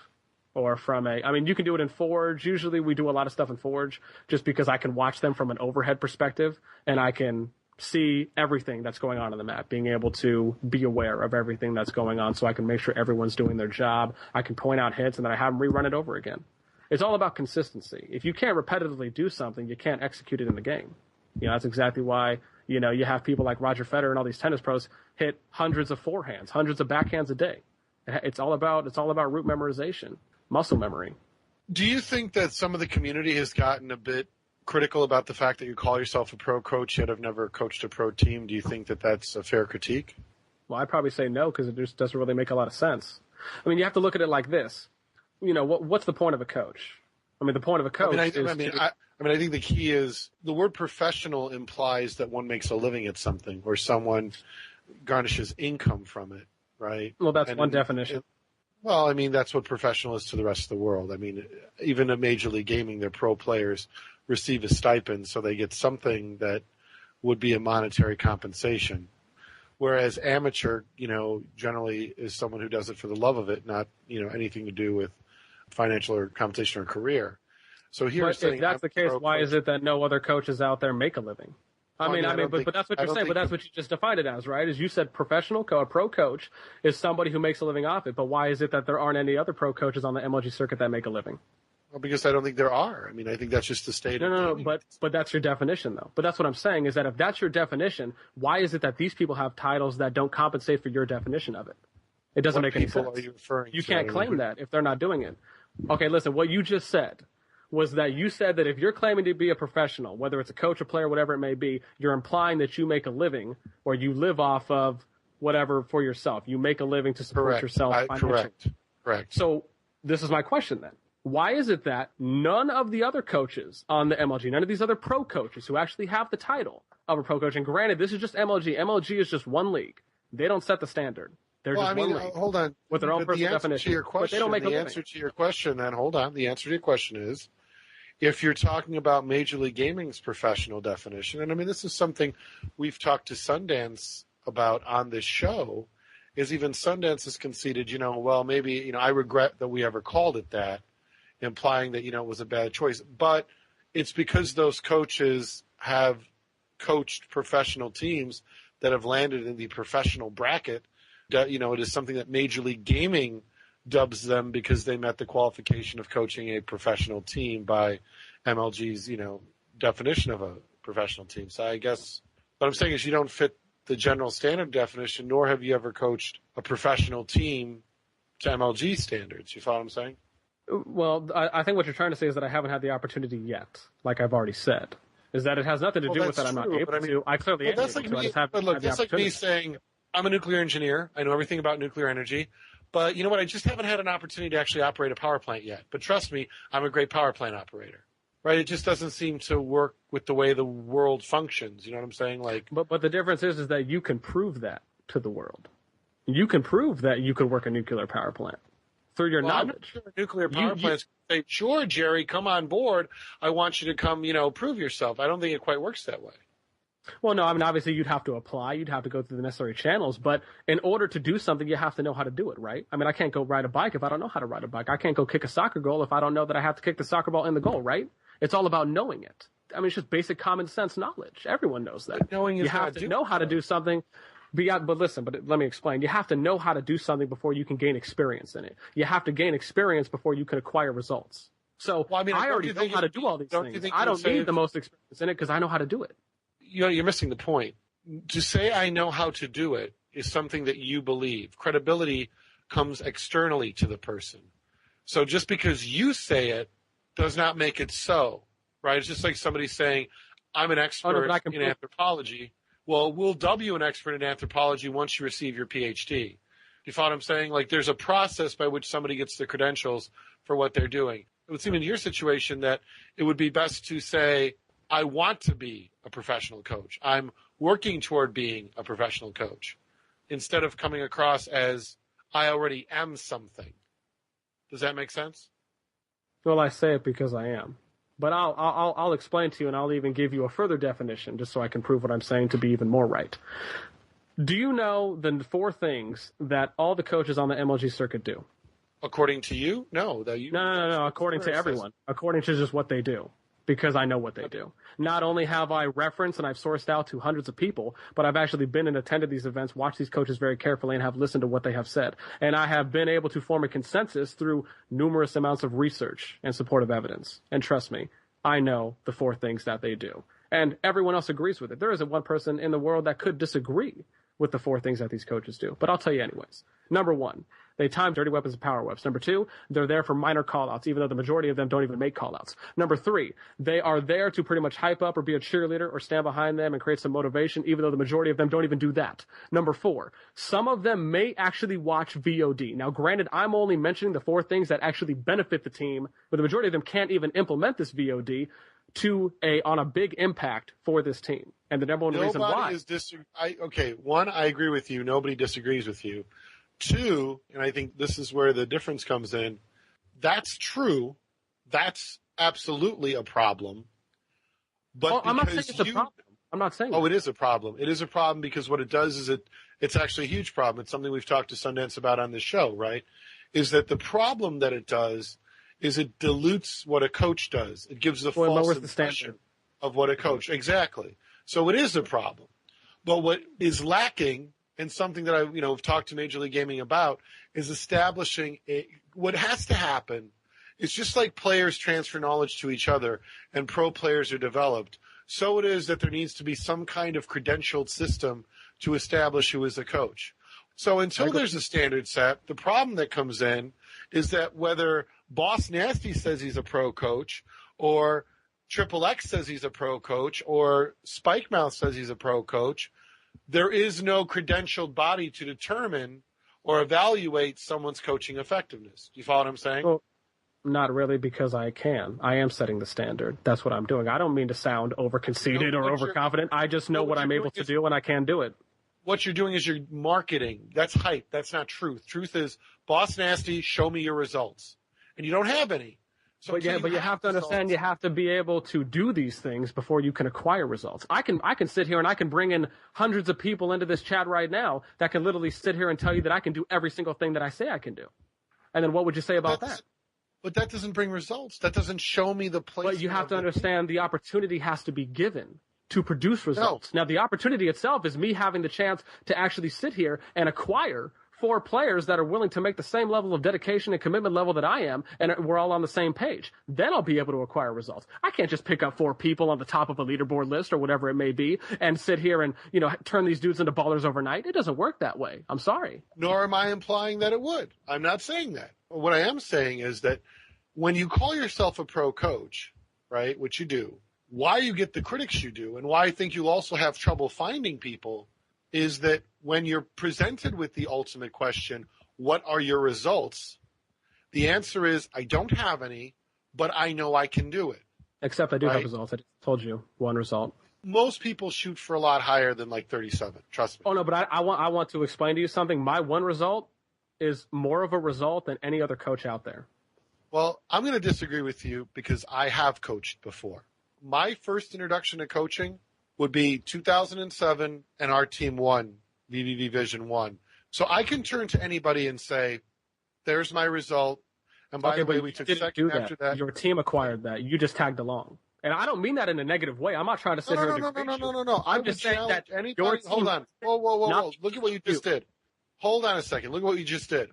or from I mean, you can do it in Forge. Usually we do a lot of stuff in Forge just because I can watch them from an overhead perspective and I can see everything that's going on in the map, being able to be aware of everything that's going on so I can make sure everyone's doing their job. I can point out hits and then I have them rerun it over again. It's all about consistency. If you can't repetitively do something, you can't execute it in the game. You know, that's exactly why, you know, you have people like Roger Federer and all these tennis pros hit hundreds of forehands, hundreds of backhands a day. It's all about route memorization, muscle memory. Do you think that some of the community has gotten a bit critical about the fact that you call yourself a pro coach yet have never coached a pro team? Do you think that that's a fair critique? Well, I'd probably say no, because it just doesn't really make a lot of sense. I mean, you have to look at it like this. You know, what's the point of a coach? I mean, the point of a coach is I think the key is the word professional implies that one makes a living at something or someone garnishes income from it, right? Well, that's one definition. Well, I mean, that's what professional is to the rest of the world. I mean, even in Major League Gaming, their pro players receive a stipend, so they get something that would be a monetary compensation. Whereas amateur, you know, generally is someone who does it for the love of it, not, you know, anything to do with financial or compensation or career. So here, if that's the case, why is it that no other coaches out there make a living? But that's what you're saying. But that's what you just defined it as, right? As you said, a pro coach is somebody who makes a living off it. But why is it that there aren't any other pro coaches on the MLG circuit that make a living? Well, because I don't think there are. I mean, I think that's just the state. No. But that's your definition, though. But that's what I'm saying is that if that's your definition, why is it that these people have titles that don't compensate for your definition of it? It doesn't make any sense. What people are you referring to? You can't claim that if they're not doing it. Okay, listen. What you just said was that you said that if you're claiming to be a professional, whether it's a coach or player, whatever it may be, you're implying that you make a living or you live off of whatever for yourself. You make a living to support yourself financially. Correct. So this is my question then. Why is it that none of the other coaches on the MLG, none of these other pro coaches who actually have the title of a pro coach, and granted, this is just MLG. MLG is just one league. They don't set the standard. They're just one league. Hold on. With their own personal definition. But they don't make a living. The answer to your question is, if you're talking about Major League Gaming's professional definition, and I mean, this is something we've talked to Sundance about on this show, is even Sundance has conceded, well, maybe, I regret that we ever called it that, implying that, it was a bad choice. But it's because those coaches have coached professional teams that have landed in the professional bracket. It is something that Major League Gaming dubs them because they met the qualification of coaching a professional team by MLG's, definition of a professional team. So I guess what I'm saying is you don't fit the general standard definition, nor have you ever coached a professional team to MLG standards. You follow what I'm saying? Well, I think what you're trying to say is that I haven't had the opportunity yet, like I've already said. Is that it has nothing to do with that I'm not able to. I clearly am able to. I just haven't had the opportunity. I'm a nuclear engineer. I know everything about nuclear energy. But you know what? I just haven't had an opportunity to actually operate a power plant yet. But trust me, I'm a great power plant operator. Right? It just doesn't seem to work with the way the world functions. You know what I'm saying? But the difference is that you can prove that to the world. You can prove that you could work a nuclear power plant through your knowledge. I'm not sure nuclear power plants say, sure, Jerry, come on board. I want you to come, prove yourself. I don't think it quite works that way. Well, no, I mean, obviously you'd have to apply. You'd have to go through the necessary channels. But in order to do something, you have to know how to do it, right? I mean, I can't go ride a bike if I don't know how to ride a bike. I can't go kick a soccer goal if I don't know that I have to kick the soccer ball in the goal, right? It's all about knowing it. I mean, it's just basic common sense knowledge. Everyone knows that. But knowing is you have to know how to do something. But listen, let me explain. You have to know how to do something before you can gain experience in it. You have to gain experience before you can acquire results. So I already know how to do all these things. I don't need the most experience in it because I know how to do it. You're missing the point. To say I know how to do it is something that you believe. Credibility comes externally to the person. So just because you say it does not make it so, right? It's just like somebody saying, I'm an expert in anthropology. Well, we'll dub you an expert in anthropology once you receive your PhD. You follow what I'm saying? Like there's a process by which somebody gets the credentials for what they're doing. It would seem in your situation that it would be best to say, I want to be a professional coach. I'm working toward being a professional coach instead of coming across as I already am something. Does that make sense? Well, I say it because I am. But I'll explain to you, and I'll even give you a further definition just so I can prove what I'm saying to be even more right. Do you know the 4 things that all the coaches on the MLG circuit do? According to you? No. No. According to everyone. According to just what they do. Because I know what they do. Not only have I referenced and I've sourced out to hundreds of people, but I've actually been and attended these events, watched these coaches very carefully, and have listened to what they have said. And I have been able to form a consensus through numerous amounts of research and supportive evidence. And trust me, I know the 4 things that they do. And everyone else agrees with it. There isn't one person in the world that could disagree with the 4 things that these coaches do. But I'll tell you anyways. Number 1, they time dirty weapons and power whips. Number 2, they're there for minor callouts, even though the majority of them don't even make callouts. Number 3, they are there to pretty much hype up or be a cheerleader or stand behind them and create some motivation, even though the majority of them don't even do that. Number 4, some of them may actually watch VOD. Now, granted, I'm only mentioning the 4 things that actually benefit the team, but the majority of them can't even implement this VOD on a big impact for this team. And the number one reason why one, I agree with you. Nobody disagrees with you. 2, and I think this is where the difference comes in. That's true. That's absolutely a problem. But I'm not saying it's a problem. I'm not saying. It is a problem. It is a problem because what it does is it's actually a huge problem. It's something we've talked to Sundance about on this show, right? Is that the problem that it does is it dilutes what a coach does. It gives the false impression of what a coach. Exactly. So it is a problem. But what is lacking, and something that I've talked to Major League Gaming about, is establishing what has to happen. It's just like players transfer knowledge to each other and pro players are developed. So it is that there needs to be some kind of credentialed system to establish who is a coach. So until there's a standard set, the problem that comes in is that whether Boss Nasti says he's a pro coach, or Triple X says he's a pro coach, or Spike Mouth says he's a pro coach, there is no credentialed body to determine or evaluate someone's coaching effectiveness. Do you follow what I'm saying? Well, not really, because I am setting the standard. That's what I'm doing. I don't mean to sound over-conceited or overconfident. I just know what I'm able to do, and I can do it. What you're doing is you're marketing. That's hype. That's not truth. Truth is, Boss Nasti, show me your results. And you don't have any. So but you have to understand, you have to be able to do these things before you can acquire results. I can sit here and I can bring in hundreds of people into this chat right now that can literally sit here and tell you that I can do every single thing that I say I can do. And then what would you say about that? But that doesn't bring results. That doesn't show me the place. But you have to understand the opportunity has to be given to produce results. No. Now, the opportunity itself is me having the chance to actually sit here and acquire 4 players that are willing to make the same level of dedication and commitment level that I am, and we're all on the same page. Then I'll be able to acquire results. I can't just pick up 4 people on the top of a leaderboard list or whatever it may be and sit here and, turn these dudes into ballers overnight. It doesn't work that way. I'm sorry. Nor am I implying that it would. I'm not saying that. What I am saying is that when you call yourself a pro coach, right, which you do, why you get the critics you do, and why I think you'll also have trouble finding people is that when you're presented with the ultimate question, what are your results? The answer is, I don't have any, but I know I can do it. Except I do have results. I just told you one result. Most people shoot for a lot higher than like 37. Trust me. Oh no, but I want to explain to you something. My one result is more of a result than any other coach out there. Well, I'm going to disagree with you because I have coached before. My first introduction to coaching would be 2007, and our team won VV Division 1. So I can turn to anybody and say, there's my result. And by the way, we took second after that. Your team acquired that. You just tagged along. And I don't mean that in a negative way. I'm not trying to sit here and No. I'm just saying that anybody. Hold on. Whoa. Look at what you just did. Hold on a second. Look at what you just did.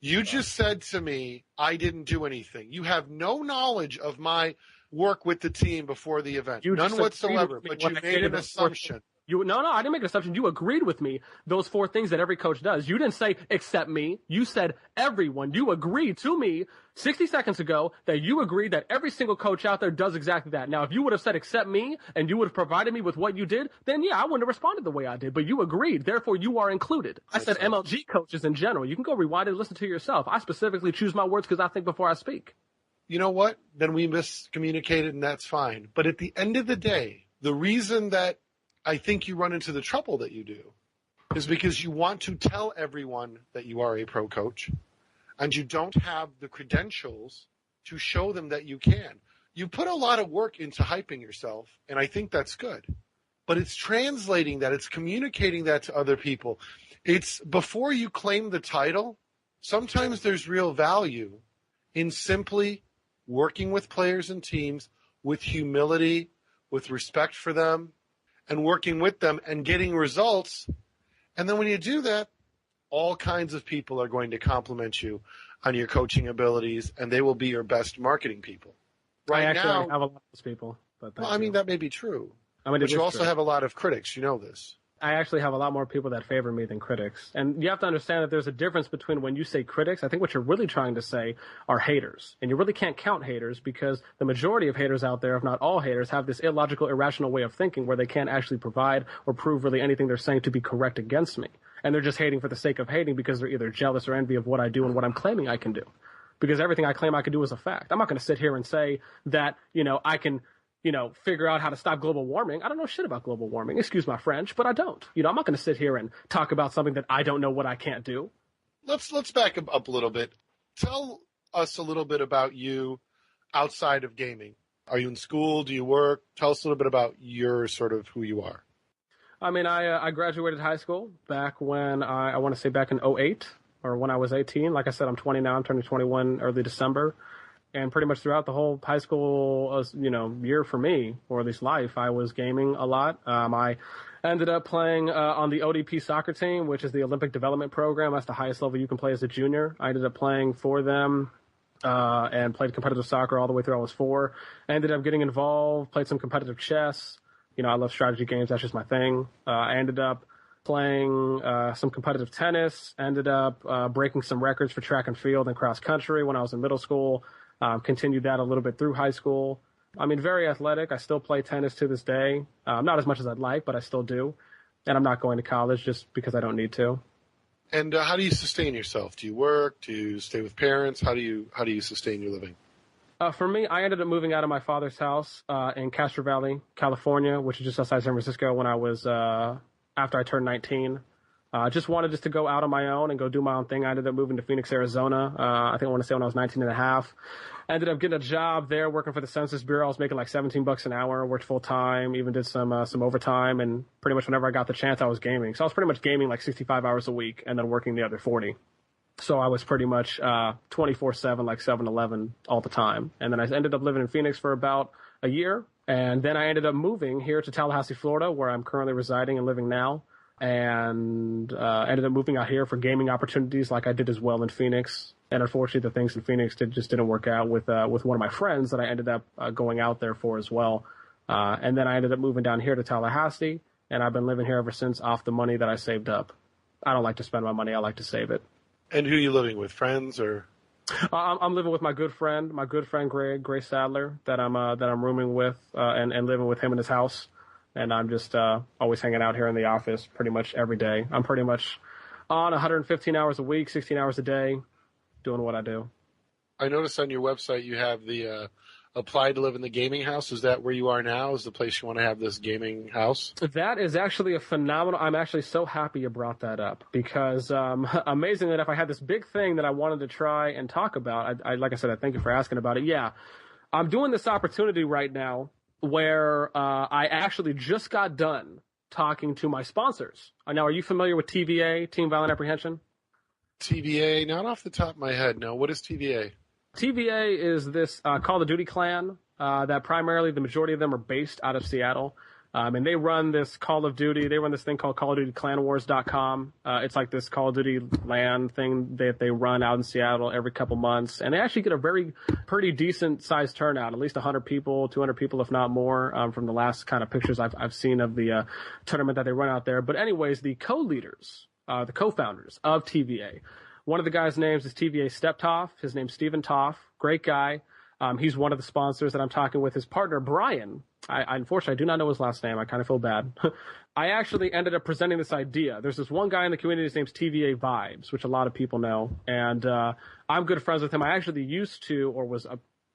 You just said to me, I didn't do anything. You have no knowledge of my work with the team before the event. None whatsoever. But you made an assumption. No, I didn't make an assumption. You agreed with me. Those 4 things that every coach does. You didn't say, except me. You said everyone. You agreed to me 60 seconds ago that you agreed that every single coach out there does exactly that. Now, if you would have said, except me, and you would have provided me with what you did, then yeah, I wouldn't have responded the way I did. But you agreed. Therefore, you are included. I said MLG coaches in general. You can go rewind and listen to yourself. I specifically choose my words because I think before I speak. You know what? Then we miscommunicated, and that's fine. But at the end of the day, the reason that I think you run into the trouble that you do is because you want to tell everyone that you are a pro coach, and you don't have the credentials to show them that you can. You put a lot of work into hyping yourself, and I think that's good. But it's translating that, it's communicating that to other people. It's before you claim the title, sometimes there's real value in simply working with players and teams with humility, with respect for them, and working with them and getting results. And then when you do that, all kinds of people are going to compliment you on your coaching abilities, and they will be your best marketing people. I have a lot of those people. But that may be true. But you also true. have a lot of critics. You know this. I actually have a lot more people that favor me than critics. And you have to understand that there's a difference between when you say critics, I think what you're really trying to say are haters. And you really can't count haters because the majority of haters out there, if not all haters, have this illogical, irrational way of thinking where they can't actually provide or prove really anything they're saying to be correct against me. And they're just hating for the sake of hating because they're either jealous or envy of what I do and what I'm claiming I can do. Because everything I claim I can do is a fact. I'm not going to sit here and say that, I can figure out how to stop global warming. I don't know shit about global warming. Excuse my French, but I don't. I'm not going to sit here and talk about something that I don't know what I can't do. Let's back up a little bit. Tell us a little bit about you outside of gaming. Are you in school? Do you work? Tell us a little bit about your sort of who you are. I mean, I graduated high school back when I want to say back in 2008 or when I was 18. Like I said, I'm 20 now. I'm turning 21 early December. And pretty much throughout the whole high school, year for me, or at least life, I was gaming a lot. I ended up playing on the ODP soccer team, which is the Olympic Development Program. That's the highest level you can play as a junior. I ended up playing for them and played competitive soccer all the way through I was 4. I ended up getting involved, played some competitive chess. I love strategy games. That's just my thing. I ended up playing some competitive tennis, ended up breaking some records for track and field and cross country when I was in middle school. Continued that a little bit through high school. I mean, very athletic. I still play tennis to this day. Not as much as I'd like, but I still do. And I'm not going to college just because I don't need to. And how do you sustain yourself? Do you work? Do you stay with parents? How do you sustain your living? For me, I ended up moving out of my father's house in Castro Valley, California, which is just outside San Francisco when I was after I turned 19. I just wanted to go out on my own and go do my own thing. I ended up moving to Phoenix, Arizona. I think I want to say when I was 19 and a half. Ended up getting a job there working for the Census Bureau. I was making like $17 an hour, worked full time, even did some overtime. And pretty much whenever I got the chance, I was gaming. So I was pretty much gaming like 65 hours a week and then working the other 40. So I was pretty much 24/7, like 7-Eleven all the time. And then I ended up living in Phoenix for about a year. And then I ended up moving here to Tallahassee, Florida, where I'm currently residing and living now. And ended up moving out here for gaming opportunities like I did as well in Phoenix. And unfortunately, the things in Phoenix just didn't work out with one of my friends that I ended up going out there for as well. And then I ended up moving down here to Tallahassee, and I've been living here ever since off the money that I saved up. I don't like to spend my money. I like to save it. And who are you living with, friends or? I'm living with my good friend Gray Sadler, that I'm rooming with and living with him in his house. and I'm just always hanging out here in the office pretty much every day. I'm pretty much on 115 hours a week, 16 hours a day, doing what I do. I noticed on your website you have the apply to live in the gaming house. Is that where you are now? Is the place you want to have this gaming house? That is actually a phenomenal. I'm actually so happy you brought that up because, amazingly enough, I had this big thing that I wanted to try and talk about. Like I said, I thank you for asking about it. Yeah, I'm doing this opportunity right now where I actually just got done talking to my sponsors. Now, are you familiar with TVA, Team Violent Apprehension? TVA, not off the top of my head. No, what is TVA? TVA is this Call of Duty clan that primarily the majority of them are based out of Seattle. And they run this Call of Duty. They run this thing called Call of Duty ClanWars.com. It's like this Call of Duty LAN thing that they run out in Seattle every couple months. And they actually get a pretty decent sized turnout, at least 100 people, 200 people, if not more, from the last kind of pictures I've seen of the tournament that they run out there. But anyways, the co-leaders, the co-founders of TVA, one of the guys' names is TVA Steptoff. His name's Stephen Toff. Great guy. He's one of the sponsors that I'm talking with. His partner, Brian, I unfortunately do not know his last name. I kind of feel bad. I actually ended up presenting this idea. There's this one guy in the community, his name's TVA Vibes, which a lot of people know. And I'm good friends with him. I actually used to, or was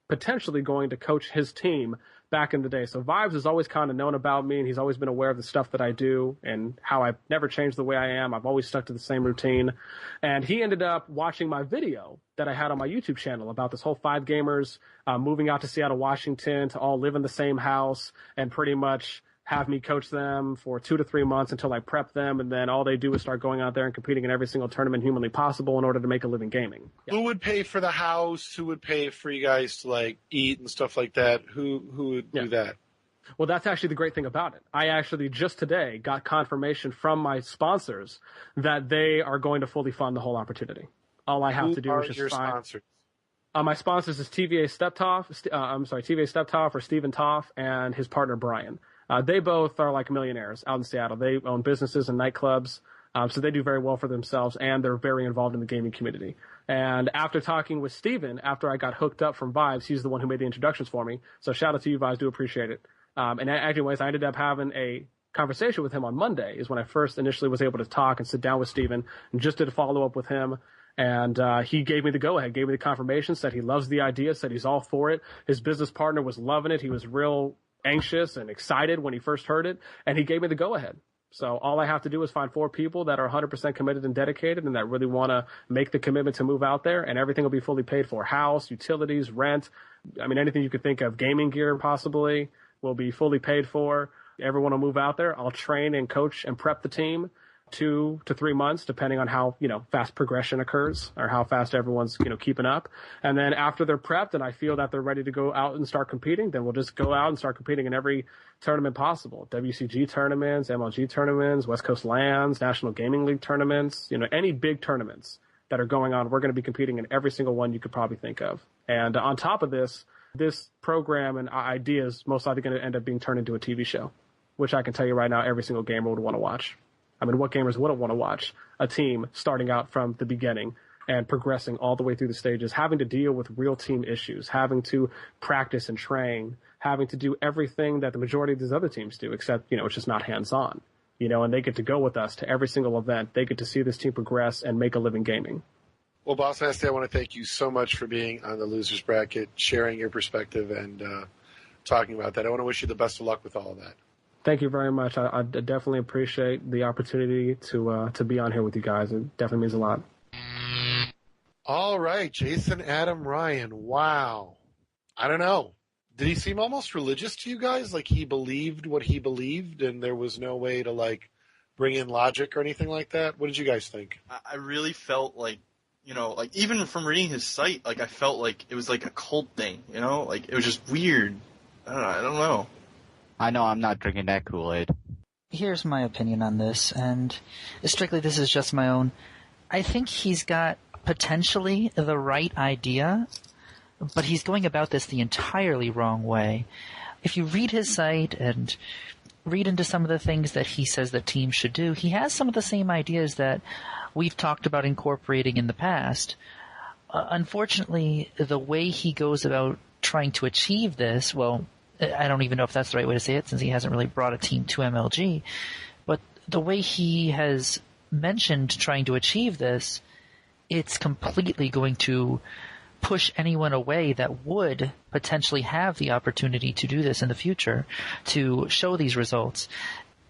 potentially going to coach his team back in the day. So Vibes has always kind of known about me, and he's always been aware of the stuff that I do and how I've never changed the way I am. I've always stuck to the same routine. And he ended up watching my video that I had on my YouTube channel about this whole 5 gamers moving out to Seattle, Washington to all live in the same house and pretty much have me coach them for 2 to 3 months until I prep them, and then all they do is start going out there and competing in every single tournament humanly possible in order to make a living gaming. Yeah. Who would pay for the house? Who would pay for you guys to like eat and stuff like that? Who would do that? Well, that's actually the great thing about it. I actually just today got confirmation from my sponsors that they are going to fully fund the whole opportunity. All I have to do is just your sponsors? My sponsors is TVA Steptoff or Stephen Toff and his partner Brian. They both are like millionaires out in Seattle. They own businesses and nightclubs, so they do very well for themselves, and they're very involved in the gaming community. And after talking with Steven, after I got hooked up from Vibes, he's the one who made the introductions for me. So shout out to you, Vibes. Do appreciate it. And anyways, I ended up having a conversation with him on Monday is when I first initially was able to talk and sit down with Steven and just did a follow-up with him. And he gave me the go-ahead, gave me the confirmation, said he loves the idea, said he's all for it. His business partner was loving it. He was real anxious and excited when he first heard it, and he gave me the go-ahead. So all I have to do is find 4 people that are 100% committed and dedicated and that really want to make the commitment to move out there, and everything will be fully paid for. House, utilities, rent, I mean, anything you could think of, gaming gear possibly, will be fully paid for. Everyone will move out there. I'll train and coach and prep the team 2 to 3 months, depending on how, fast progression occurs or how fast everyone's, keeping up. And then after they're prepped and I feel that they're ready to go out and start competing, then we'll just go out and start competing in every tournament possible. WCG tournaments, MLG tournaments, West Coast LANs, National Gaming League tournaments, any big tournaments that are going on, we're going to be competing in every single one you could probably think of. And on top of this program and idea is most likely going to end up being turned into a TV show, which I can tell you right now, every single gamer would want to watch. I mean, what gamers wouldn't want to watch a team starting out from the beginning and progressing all the way through the stages, having to deal with real team issues, having to practice and train, having to do everything that the majority of these other teams do, except, it's just not hands-on, and they get to go with us to every single event. They get to see this team progress and make a living gaming. Well, Boss Nasti, I want to thank you so much for being on the Losers Bracket, sharing your perspective and talking about that. I want to wish you the best of luck with all of that. Thank you very much. I definitely appreciate the opportunity to be on here with you guys. It definitely means a lot. All right, Jason Adam Ryan. Wow. I don't know. Did he seem almost religious to you guys? Like he believed what he believed and there was no way to bring in logic or anything like that? What did you guys think? I really felt like, even from reading his site, I felt like it was like a cult thing, it was just weird. I don't know. I know I'm not drinking that Kool-Aid. Here's my opinion on this, and strictly this is just my own. I think he's got potentially the right idea, but he's going about this the entirely wrong way. If you read his site and read into some of the things that he says that teams should do, he has some of the same ideas that we've talked about incorporating in the past. Unfortunately, the way he goes about trying to achieve this, well, I don't even know if that's the right way to say it since he hasn't really brought a team to MLG. But the way he has mentioned trying to achieve this, it's completely going to push anyone away that would potentially have the opportunity to do this in the future, to show these results.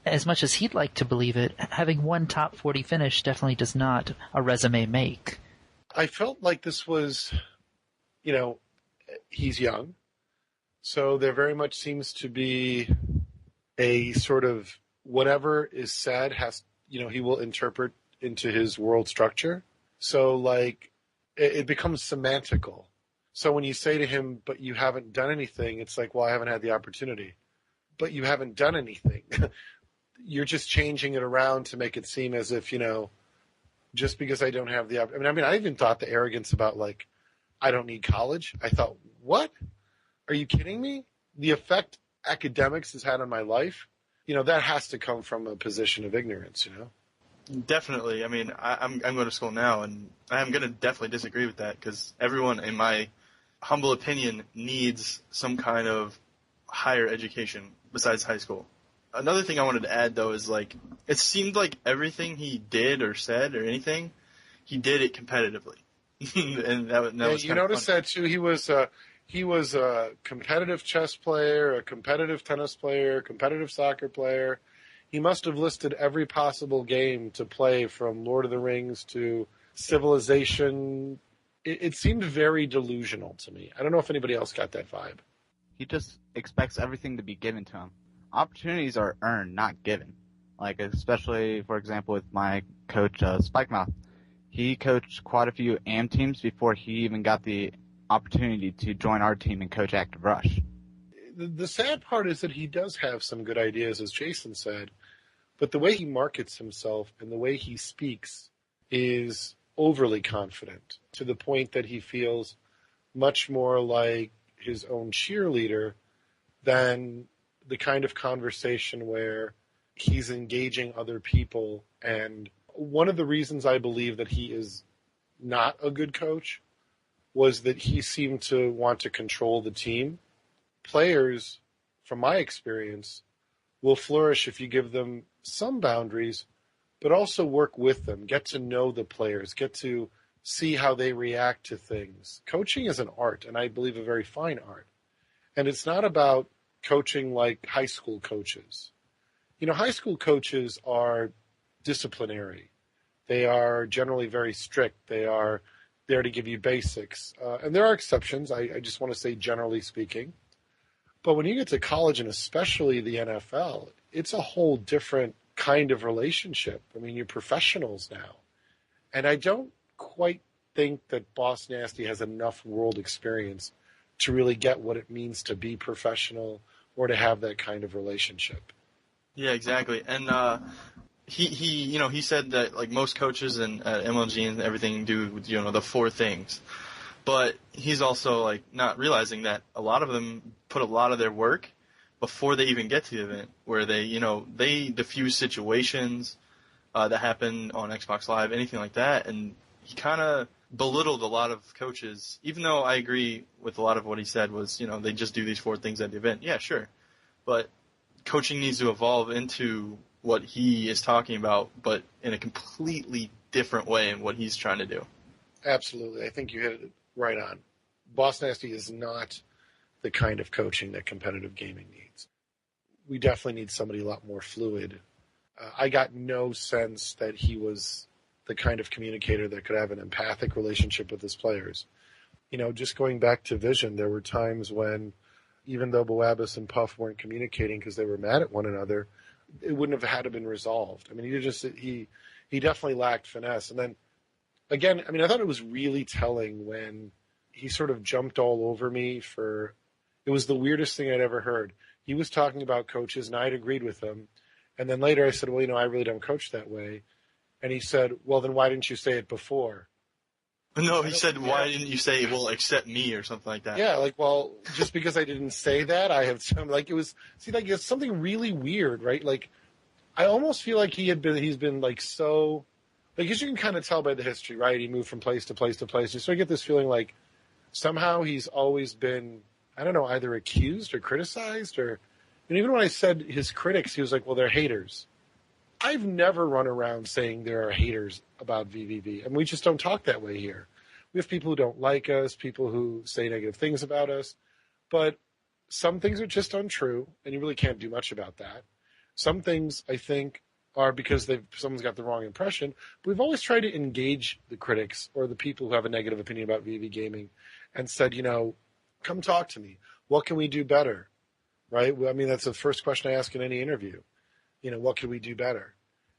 As much as he'd like to believe it, having one top 40 finish definitely does not a resume make. I felt like this was, he's young, so there very much seems to be a sort of whatever is said he will interpret into his world structure. So like it becomes semantical. So when you say to him, but you haven't done anything, it's like, well, I haven't had the opportunity. But you haven't done anything. You're just changing it around to make it seem as if, just because I don't have the opportunity. I even thought the arrogance about like, I don't need college. I thought, what? Are you kidding me? The effect academics has had on my life, that has to come from a position of ignorance, Definitely. I'm going to school now, and I'm going to definitely disagree with that because everyone, in my humble opinion, needs some kind of higher education besides high school. Another thing I wanted to add, though, is like it seemed like everything he did or said or anything, he did it competitively, and that was you noticed that too. He was a competitive chess player, a competitive tennis player, a competitive soccer player. He must have listed every possible game to play, from Lord of the Rings to Civilization. It seemed very delusional to me. I don't know if anybody else got that vibe. He just expects everything to be given to him. Opportunities are earned, not given. Like, especially, for example, with my coach, Spikemouth. He coached quite a few AM teams before he even got the opportunity to join our team and coach Active Rush. The sad part is that he does have some good ideas, as Jason said, but the way he markets himself and the way he speaks is overly confident, to the point that he feels much more like his own cheerleader than the kind of conversation where he's engaging other people. And one of the reasons I believe that he is not a good coach was that he seemed to want to control the team. Players, from my experience, will flourish if you give them some boundaries, but also work with them, get to know the players, get to see how they react to things. Coaching is an art, and I believe a very fine art. And it's not about coaching like high school coaches. High school coaches are disciplinary. They are generally very strict. They are there to give you basics. And there are exceptions, I just want to say generally speaking. But when you get to college, and especially the NFL, it's a whole different kind of relationship. You're professionals now. And I don't quite think that Boss Nasti has enough world experience to really get what it means to be professional or to have that kind of relationship. Yeah, exactly. And he said that like most coaches and MLG and everything do the four things. But he's also like not realizing that a lot of them put a lot of their work before they even get to the event, where they diffuse situations that happen on Xbox Live, anything like that. And he kind of belittled a lot of coaches, even though I agree with a lot of what he said was, they just do these four things at the event. Yeah, sure. But coaching needs to evolve into what he is talking about, but in a completely different way in what he's trying to do. Absolutely. I think you hit it right on. Boss Nasti is not the kind of coaching that competitive gaming needs. We definitely need somebody a lot more fluid. I got no sense that he was the kind of communicator that could have an empathic relationship with his players. Just going back to Vision, there were times when, even though Boabis and Puff weren't communicating because they were mad at one another, it wouldn't have had to been resolved. He definitely lacked finesse. And then, again, I thought it was really telling when he sort of jumped all over me it was the weirdest thing I'd ever heard. He was talking about coaches, and I'd agreed with him. And then later I said, well, I really don't coach that way. And he said, well, then why didn't you say it before? No, he said, why didn't you say, well, accept me or something like that? Yeah, well, just because I didn't say that, I have some, it's something really weird, right? Like, I almost feel like he's been like so, like, as you can kind of tell by the history, right? He moved from place to place to place. You sort of get this feeling like somehow he's always been I don't know, either accused or criticized and even when I said his critics, he was like, well, they're haters. I've never run around saying there are haters about VVV. And we just don't talk that way here. We have people who don't like us, people who say negative things about us. But some things are just untrue, and you really can't do much about that. Some things, I think, are because someone's got the wrong impression. But we've always tried to engage the critics or the people who have a negative opinion about VV gaming and said, come talk to me. What can we do better? Right? I mean, that's the first question I ask in any interview. What can we do better?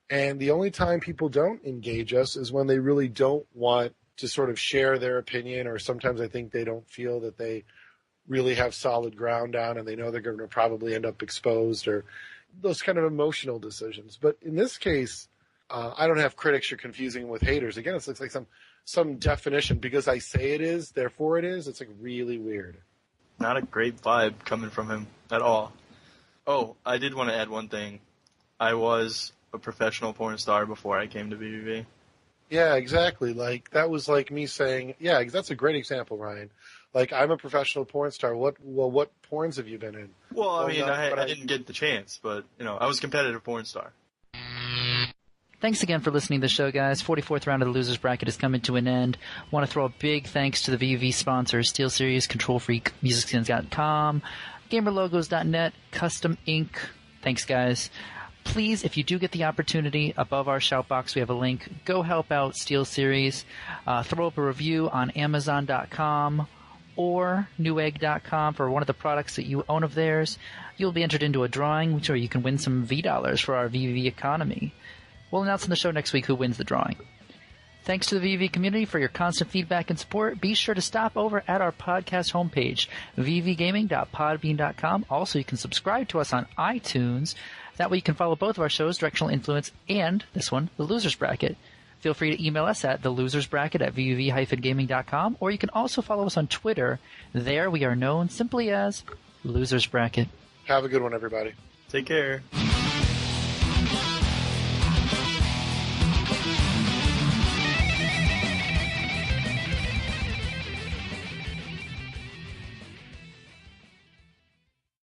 And the only time people don't engage us is when they really don't want to sort of share their opinion, or sometimes I think they don't feel that they really have solid ground down and they know they're going to probably end up exposed, or those kind of emotional decisions. But in this case, I don't have critics you're confusing with haters. Again, it looks like some definition. Because I say it is, therefore it is. It's like really weird. Not a great vibe coming from him at all. Oh, I did want to add one thing. I was a professional porn star before I came to BBB. Yeah, exactly. Like, that was like me saying, yeah, that's a great example, Ryan. Like, I'm a professional porn star. What porns have you been in? Well, I mean, I didn't get the chance, but, I was a competitive porn star. Thanks again for listening to the show, guys. 44th round of the Losers Bracket is coming to an end. Want to throw a big thanks to the VV sponsors, SteelSeries, Control Freak, MusicSkins.com, GamerLogos.net, Custom Inc. Thanks, guys. Please, if you do get the opportunity, above our shout box we have a link. Go help out SteelSeries. Throw up a review on Amazon.com or Newegg.com for one of the products that you own of theirs. You'll be entered into a drawing where you can win some V-dollars for our VV economy. We'll announce on the show next week who wins the drawing. Thanks to the VV community for your constant feedback and support. Be sure to stop over at our podcast homepage, vvgaming.podbean.com. Also, you can subscribe to us on iTunes. That way you can follow both of our shows, Directional Influence and this one, The Losers Bracket. Feel free to email us at thelosersbracket@vv-gaming.com, or you can also follow us on Twitter. There we are known simply as Losers Bracket. Have a good one, everybody. Take care.